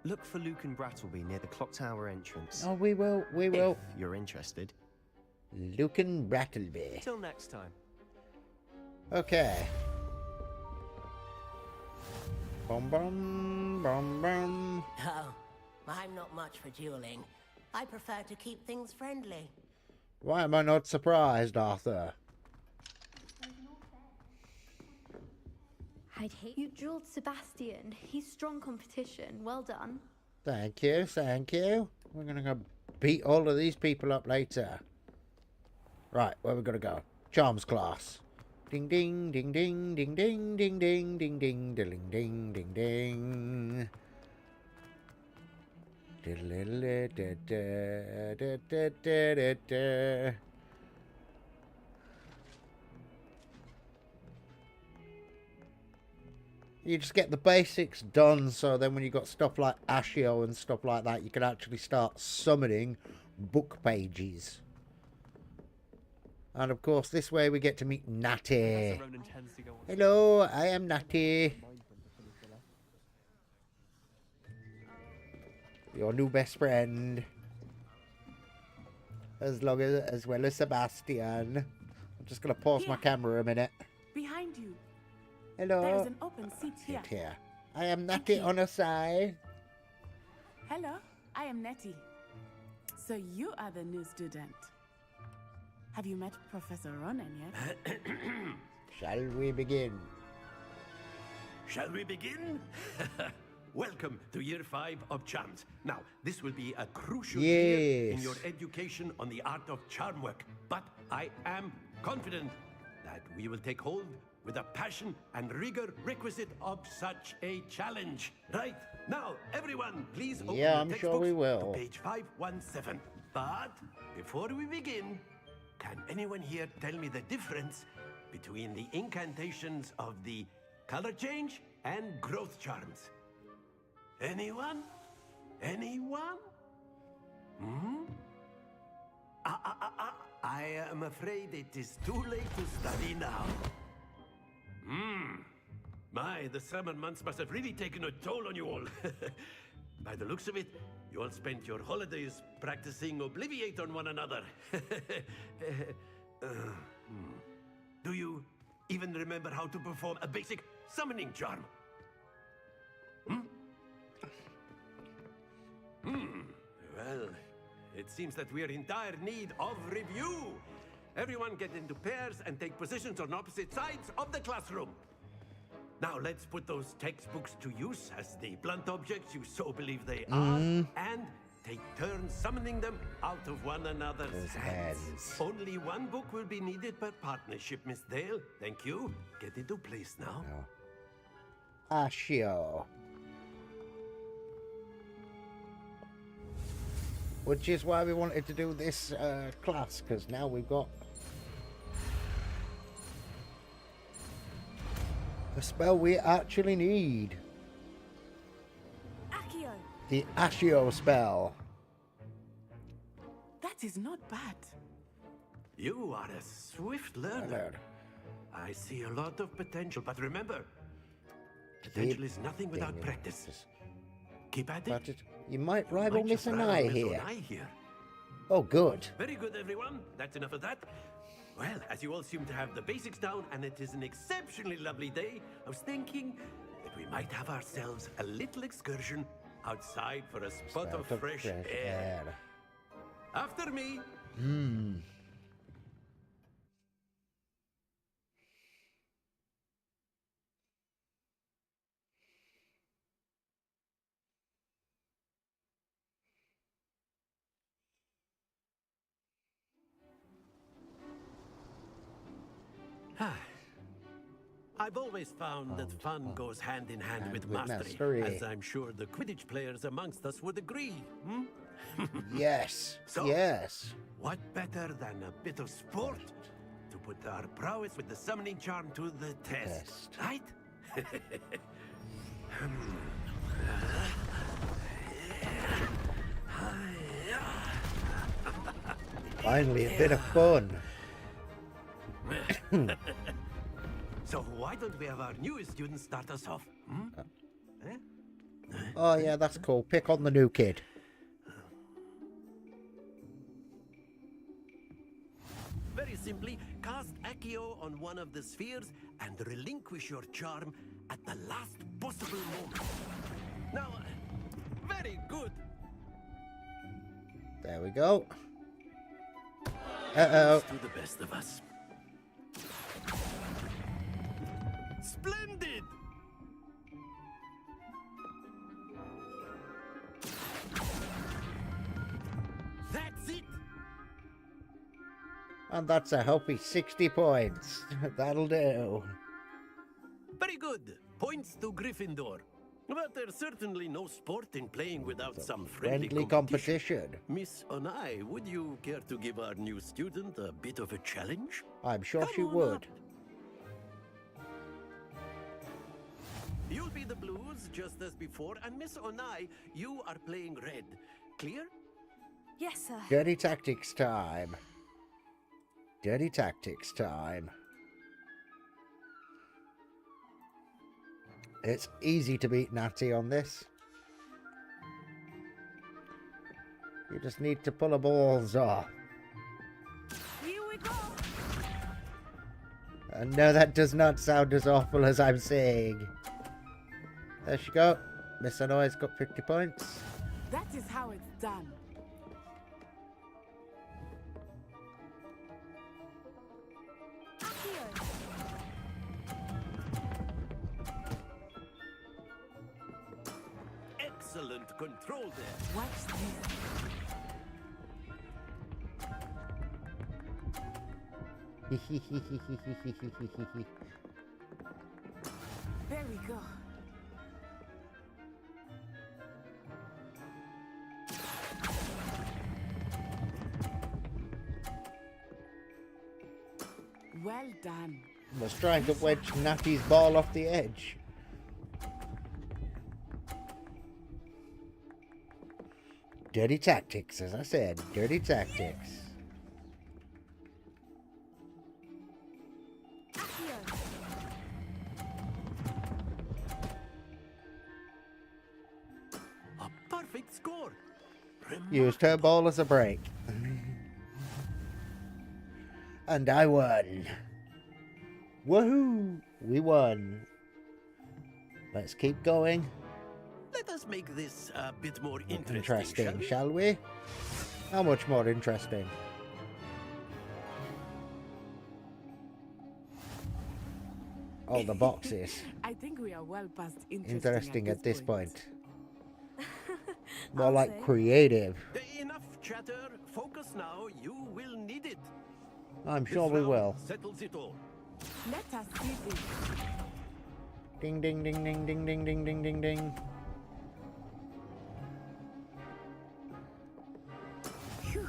Look for Luke and Brattleby near the clock tower entrance. Oh, we will. We will. If you're interested. Luke and Brattleby. Till next time. Okay. Bum bum bum bum. Oh, I'm not much for dueling. I prefer to keep things friendly. Why am I not surprised, Arthur? I'd hate you dueled Sebastian. He's strong competition. Well done. Thank you, thank you. We're gonna go beat all of these people up later. Right, where we gonna go? Charms class. Ding ding ding ding ding ding ding ding ding ding ding ding ding ding. You just get the basics done, so then when you got stuff like Ashio and stuff like that, you can actually start summoning book pages. And of course, this way we get to meet Natty. Hello, I am Natty. Your new best friend. As well as Sebastian. I'm just gonna pause my camera a minute. Behind you. Hello. There is an open seat here. Sit here. I am Natty on a side. Hello, I am Nettie. So you are the new student. Have you met Professor Ronan yet? Shall we begin? Shall we begin? Welcome to Year 5 of Charms. Now, this will be a crucial year in your education on the art of charm work. But I am confident that we will take hold with the passion and rigor requisite of such a challenge. Right, now, everyone, please open your I'm sure textbooks we will. to page 517. But before we begin, can anyone here tell me the difference between the incantations of the color change and growth charms? Anyone? Anyone? Hmm? I am afraid it is too late to study now. My, the summer months must have really taken a toll on you all. By the looks of it, you all spent your holidays practicing Obliviate on one another. Do you even remember how to perform a basic summoning charm? Well, it seems that we are in dire need of review. Everyone get into pairs and take positions on opposite sides of the classroom. Now let's put those textbooks to use as the blunt objects you so believe they are, and take turns summoning them out of one another's hands. Only one book will be needed per partnership, Miss Dale. Thank you. Get into place now. Accio. Which is why we wanted to do this class, because now we've got a spell we actually need. Accio. The Accio spell. That is not bad. You are a swift learner. I see a lot of potential, but remember, potential is nothing without practice. Keep at it. You might rival Miss Onai here. here. Oh, good. Very good, everyone. That's enough of that. Well, as you all seem to have the basics down, and it is an exceptionally lovely day, I was thinking that we might have ourselves a little excursion outside for a spot of fresh air. After me. I've always found that fun goes hand in hand with mastery, as I'm sure the Quidditch players amongst us would agree. Yes. So, yes. What better than a bit of sport to put our prowess with the summoning charm to the test, right? Finally, a bit of fun. So why don't we have our newest student start us off? Oh yeah, that's cool. Pick on the new kid. Very simply, cast Accio on one of the spheres and relinquish your charm at the last possible moment. Now, very good. There we go. Uh-oh. To the best of us. Splendid! That's it! And that's a healthy 60 points. That'll do. Very good. Points to Gryffindor. But there's certainly no sport in playing without some friendly competition. Miss Onai, would you care to give our new student a bit of a challenge? I'm sure she would. You'll be the blues, just as before, and Miss Onai, you are playing red. Clear? Yes, sir. Dirty tactics time. Dirty tactics time. It's easy to beat Natty on this. You just need to pull the balls off. Here we go. No, that does not sound as awful as I'm saying. There she go. Miss Anoi's got 50 points. That is how it's done. Excellent control there. Watch this. There we go. Well done. Was trying to wedge Natty's ball off the edge. Dirty tactics, as I said. Dirty tactics. A perfect score. Used her ball as a break. And I won. Woohoo! We won. Let's keep going. Let us make this a bit more interesting, Interesting, shall we? How much more interesting? Oh, the boxes. I think we are well past Interesting at this point. More I'll like say. creative. Enough chatter. Focus now. You will need it. I'm This sure we round will. settles it all. Let us see this. Ding, ding, ding, ding, ding, ding, ding, ding, ding, ding. Phew.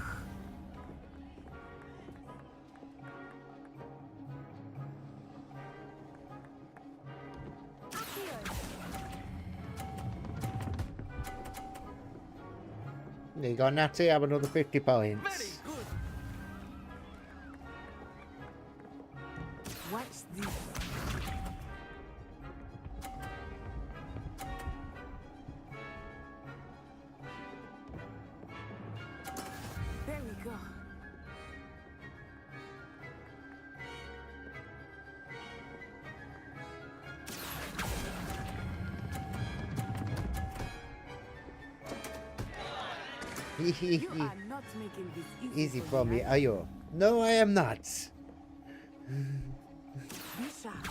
There you go, Natty. Have another 50 points. Very good. Watch this. There we go. You are not making this Easy for me, are you? No, I am not. Be sharp.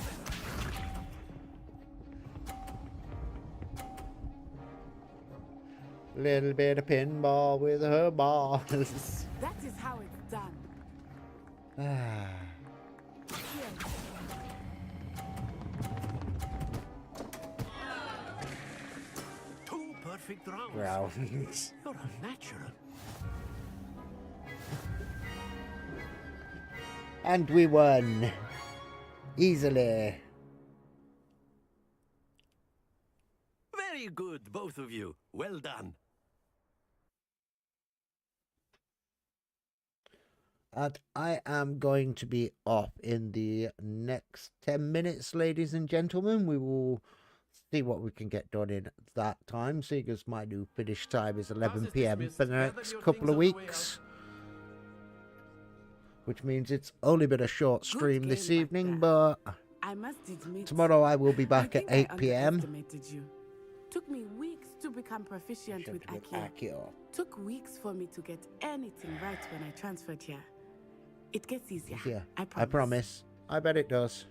Little bit of pinball with her balls. That is how it's done. Ah. Here. Two perfect rounds. Rounds. You're a natural. And we won. Easily. Very good, both of you. Well done. And I am going to be off in the next 10 minutes, ladies and gentlemen. We will see what we can get done in that time, seeing as my new finish time is 11 PM for the next couple of weeks. Which means it's only been a short stream this evening, but I must admit, tomorrow I will be back at 8 PM. underestimated you. Took me weeks to become proficient with Accio. Took weeks for me to get anything right when I transferred here. It gets easier. Yeah, I promise. I bet it does.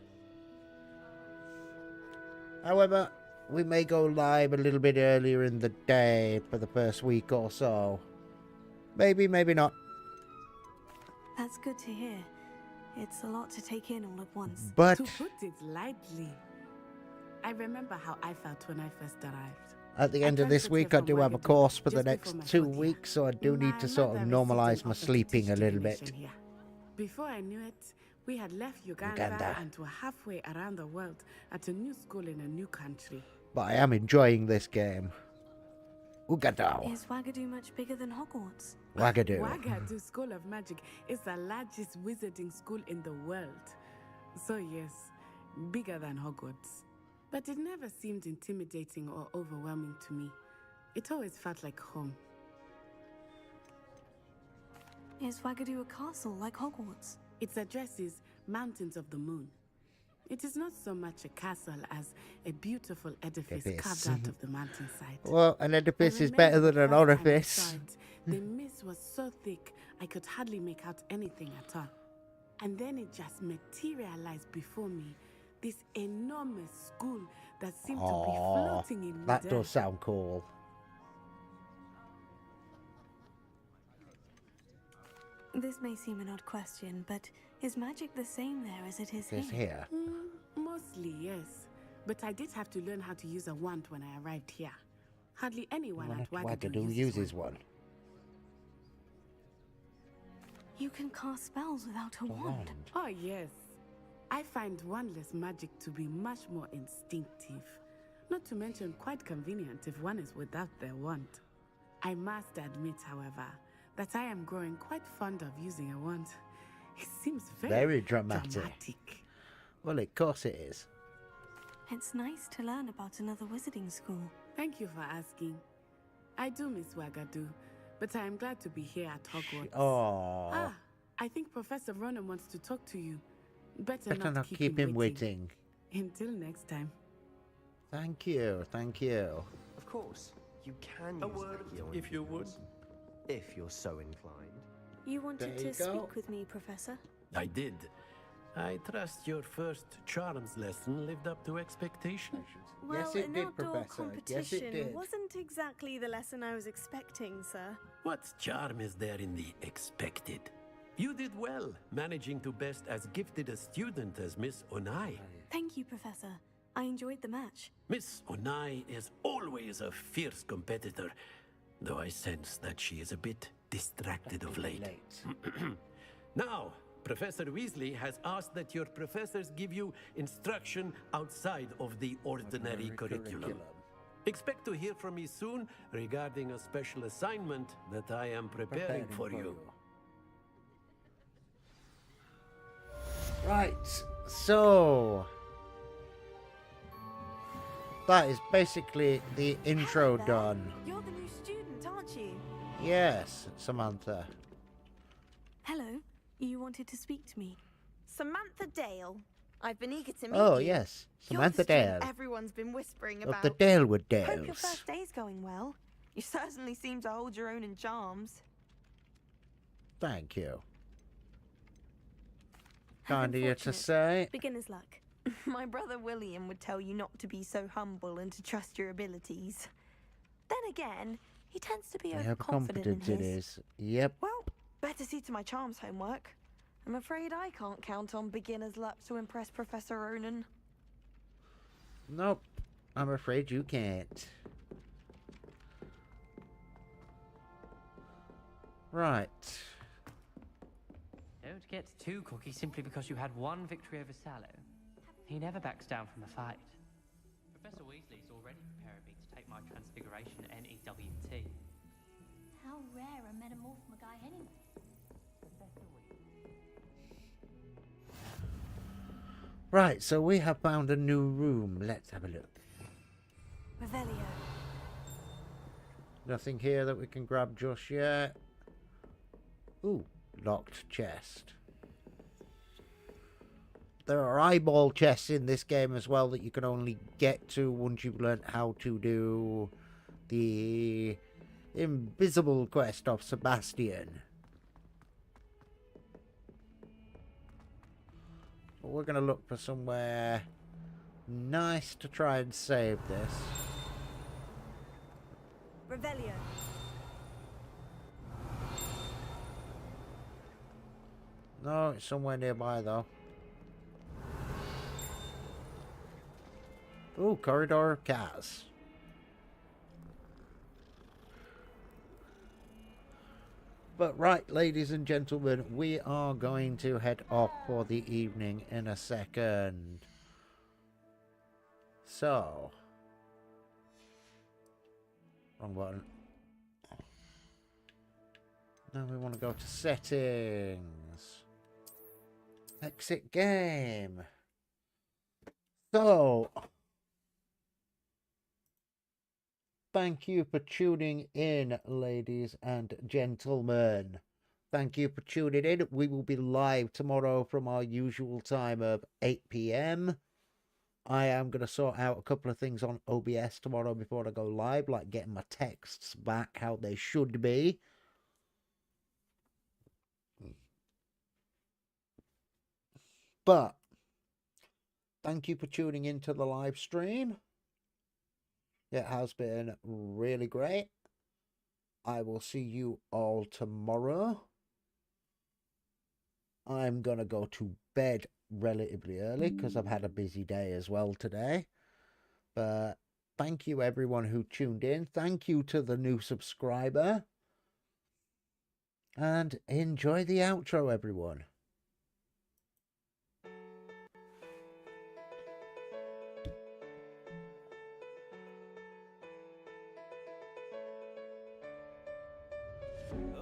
However, we may go live a little bit earlier in the day for the first week or so. Maybe, maybe not. That's good to hear. It's a lot to take in all at once. But to put it lightly, I remember how I felt when I first arrived. at the end of this week, I do have a course for the next 2 weeks, so I do need to sort of normalize my sleeping a little bit. Before I knew it, we had left Uganda and were halfway around the world at a new school in a new country. But I am enjoying this game. Uganda. Is Wagadu much bigger than Hogwarts? Wagadu. Wagadu School of Magic is the largest wizarding school in the world. So yes, bigger than Hogwarts. But it never seemed intimidating or overwhelming to me. It always felt like home. Is Wagadu a castle like Hogwarts? Its address is Mountains of the Moon. It is not so much a castle as a beautiful edifice carved out of the mountainside. Well, an edifice is better than an orifice. The mist was so thick, I could hardly make out anything at all. And then it just materialized before me, this enormous school that seemed to be floating in that midair. does sound cool. This may seem an odd question, but is magic the same there as it is here? Mostly, yes. But I did have to learn how to use a wand when I arrived here. Hardly anyone at Wagadu uses one. You can cast spells without a wand. Oh, yes. I find wandless magic to be much more instinctive. Not to mention quite convenient if one is without their wand. I must admit, however, that I am growing quite fond of using a wand. It seems very dramatic. Well, of course it is. It's nice to learn about another wizarding school. Thank you for asking. I do miss Wagadu, but I am glad to be here at Hogwarts. I think Professor Ronan wants to talk to you. Better not keep him waiting. Until next time. Thank you, thank you. Of course, you can A use word, Accio if you would. If you're so inclined. You wanted There you to go. speak with me, Professor? I did. I trust your first charms lesson lived up to expectations. Well, Yes, it an did, outdoor Professor. Yes, competition it did. wasn't exactly the lesson I was expecting, sir. What charm is there in the expected? You did well, managing to best as gifted a student as Miss Onai. Thank you, Professor. I enjoyed the match. Miss Onai is always a fierce competitor, though I sense that she is a bit distracted of late. Now, Professor Weasley has asked that your professors give you instruction outside of the ordinary curriculum. Expect to hear from me soon regarding a special assignment that I am preparing for you. Right, so that is basically the intro done. You're the new student, aren't you? Yes, Samantha. Hello. You wanted to speak to me. Samantha Dale. I've been eager to meet Oh, you. yes, You're Samantha the student Dale. everyone's been whispering Of about. the Dalewood Hope your Dales. first day's going well. You certainly seem to hold your own in charms. Thank you. Kind of you to say. Beginner's luck. My brother William would tell you not to be so humble and to trust your abilities. Then again, he tends to be Yeah, overconfident in confident his. it is. Yep. Well, better see to my charms homework. I'm afraid I can't count on beginner's luck to impress Professor Ronan. Nope. I'm afraid you can't. Right. Don't get too cocky simply because you had one victory over Sallow. He never backs down from a fight. Professor Weasley's already preparing me to take my transfiguration NEWT. How rare a metamorph guy anyway. Right, so we have found a new room. Let's have a look. Revelio. Nothing here that we can grab just yet. Ooh, locked chest. There are eyeball chests in this game as well that you can only get to once you've learned how to do the invisible quest of Sebastian. But we're going to look for somewhere nice to try and save this. Revelio. No, it's somewhere nearby though. Ooh, Corridor of Cats. But right, ladies and gentlemen, we are going to head off for the evening in a second. So. Wrong button. Now we want to go to settings. Exit game. So. Thank you for tuning in, ladies and gentlemen. Thank you for tuning in. We will be live tomorrow from our usual time of 8 PM. I am going to sort out a couple of things on OBS tomorrow before I go live, like getting my texts back how they should be. But thank you for tuning into the live stream. It has been really great. I will see you all tomorrow. I'm going to go to bed relatively early because I've had a busy day as well today. But thank you everyone who tuned in. Thank you to the new subscriber. And enjoy the outro, everyone.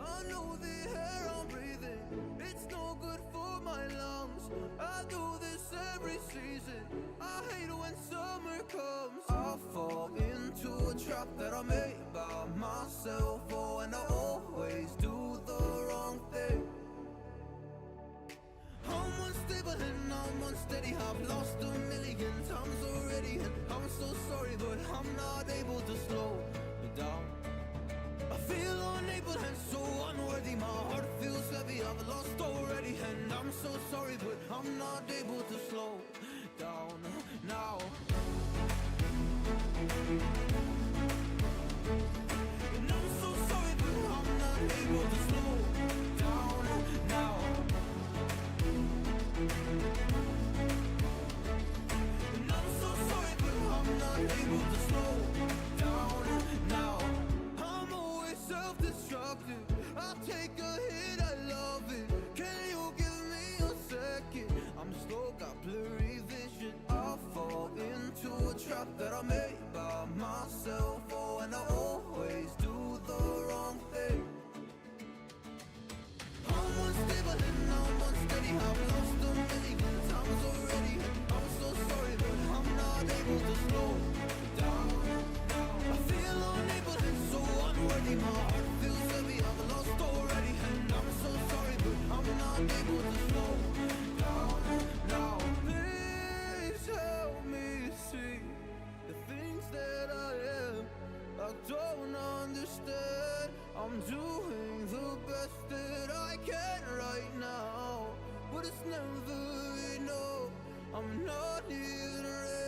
I know the air I'm breathing, it's no good for my lungs. I do this every season, I hate when summer comes. I fall into a trap that I made by myself. Oh, and I always do the wrong thing. I'm unstable and I'm unsteady, I've lost a million times already. And I'm so sorry, but I'm not able to slow me down. I feel unable and so unworthy, my heart feels heavy, I've lost already. And I'm so sorry, but I'm not destructive. I'll take a hit, I love it. Can you give me a second? I'm slow, got blurry vision. I'll fall into a trap that I made by myself. Oh, and I always do the wrong thing. I'm unstable and I'm unsteady. I've lost a million times already. I'm so sorry, but I'm not able to slow down. I feel unable and so unworthy. My heart feels heavy. I've lost already, and I'm so sorry, but I'm not able to slow down. Now, please help me see the things that I am. I don't understand. I'm doing the best that I can right now, but it's never enough. I'm not even ready.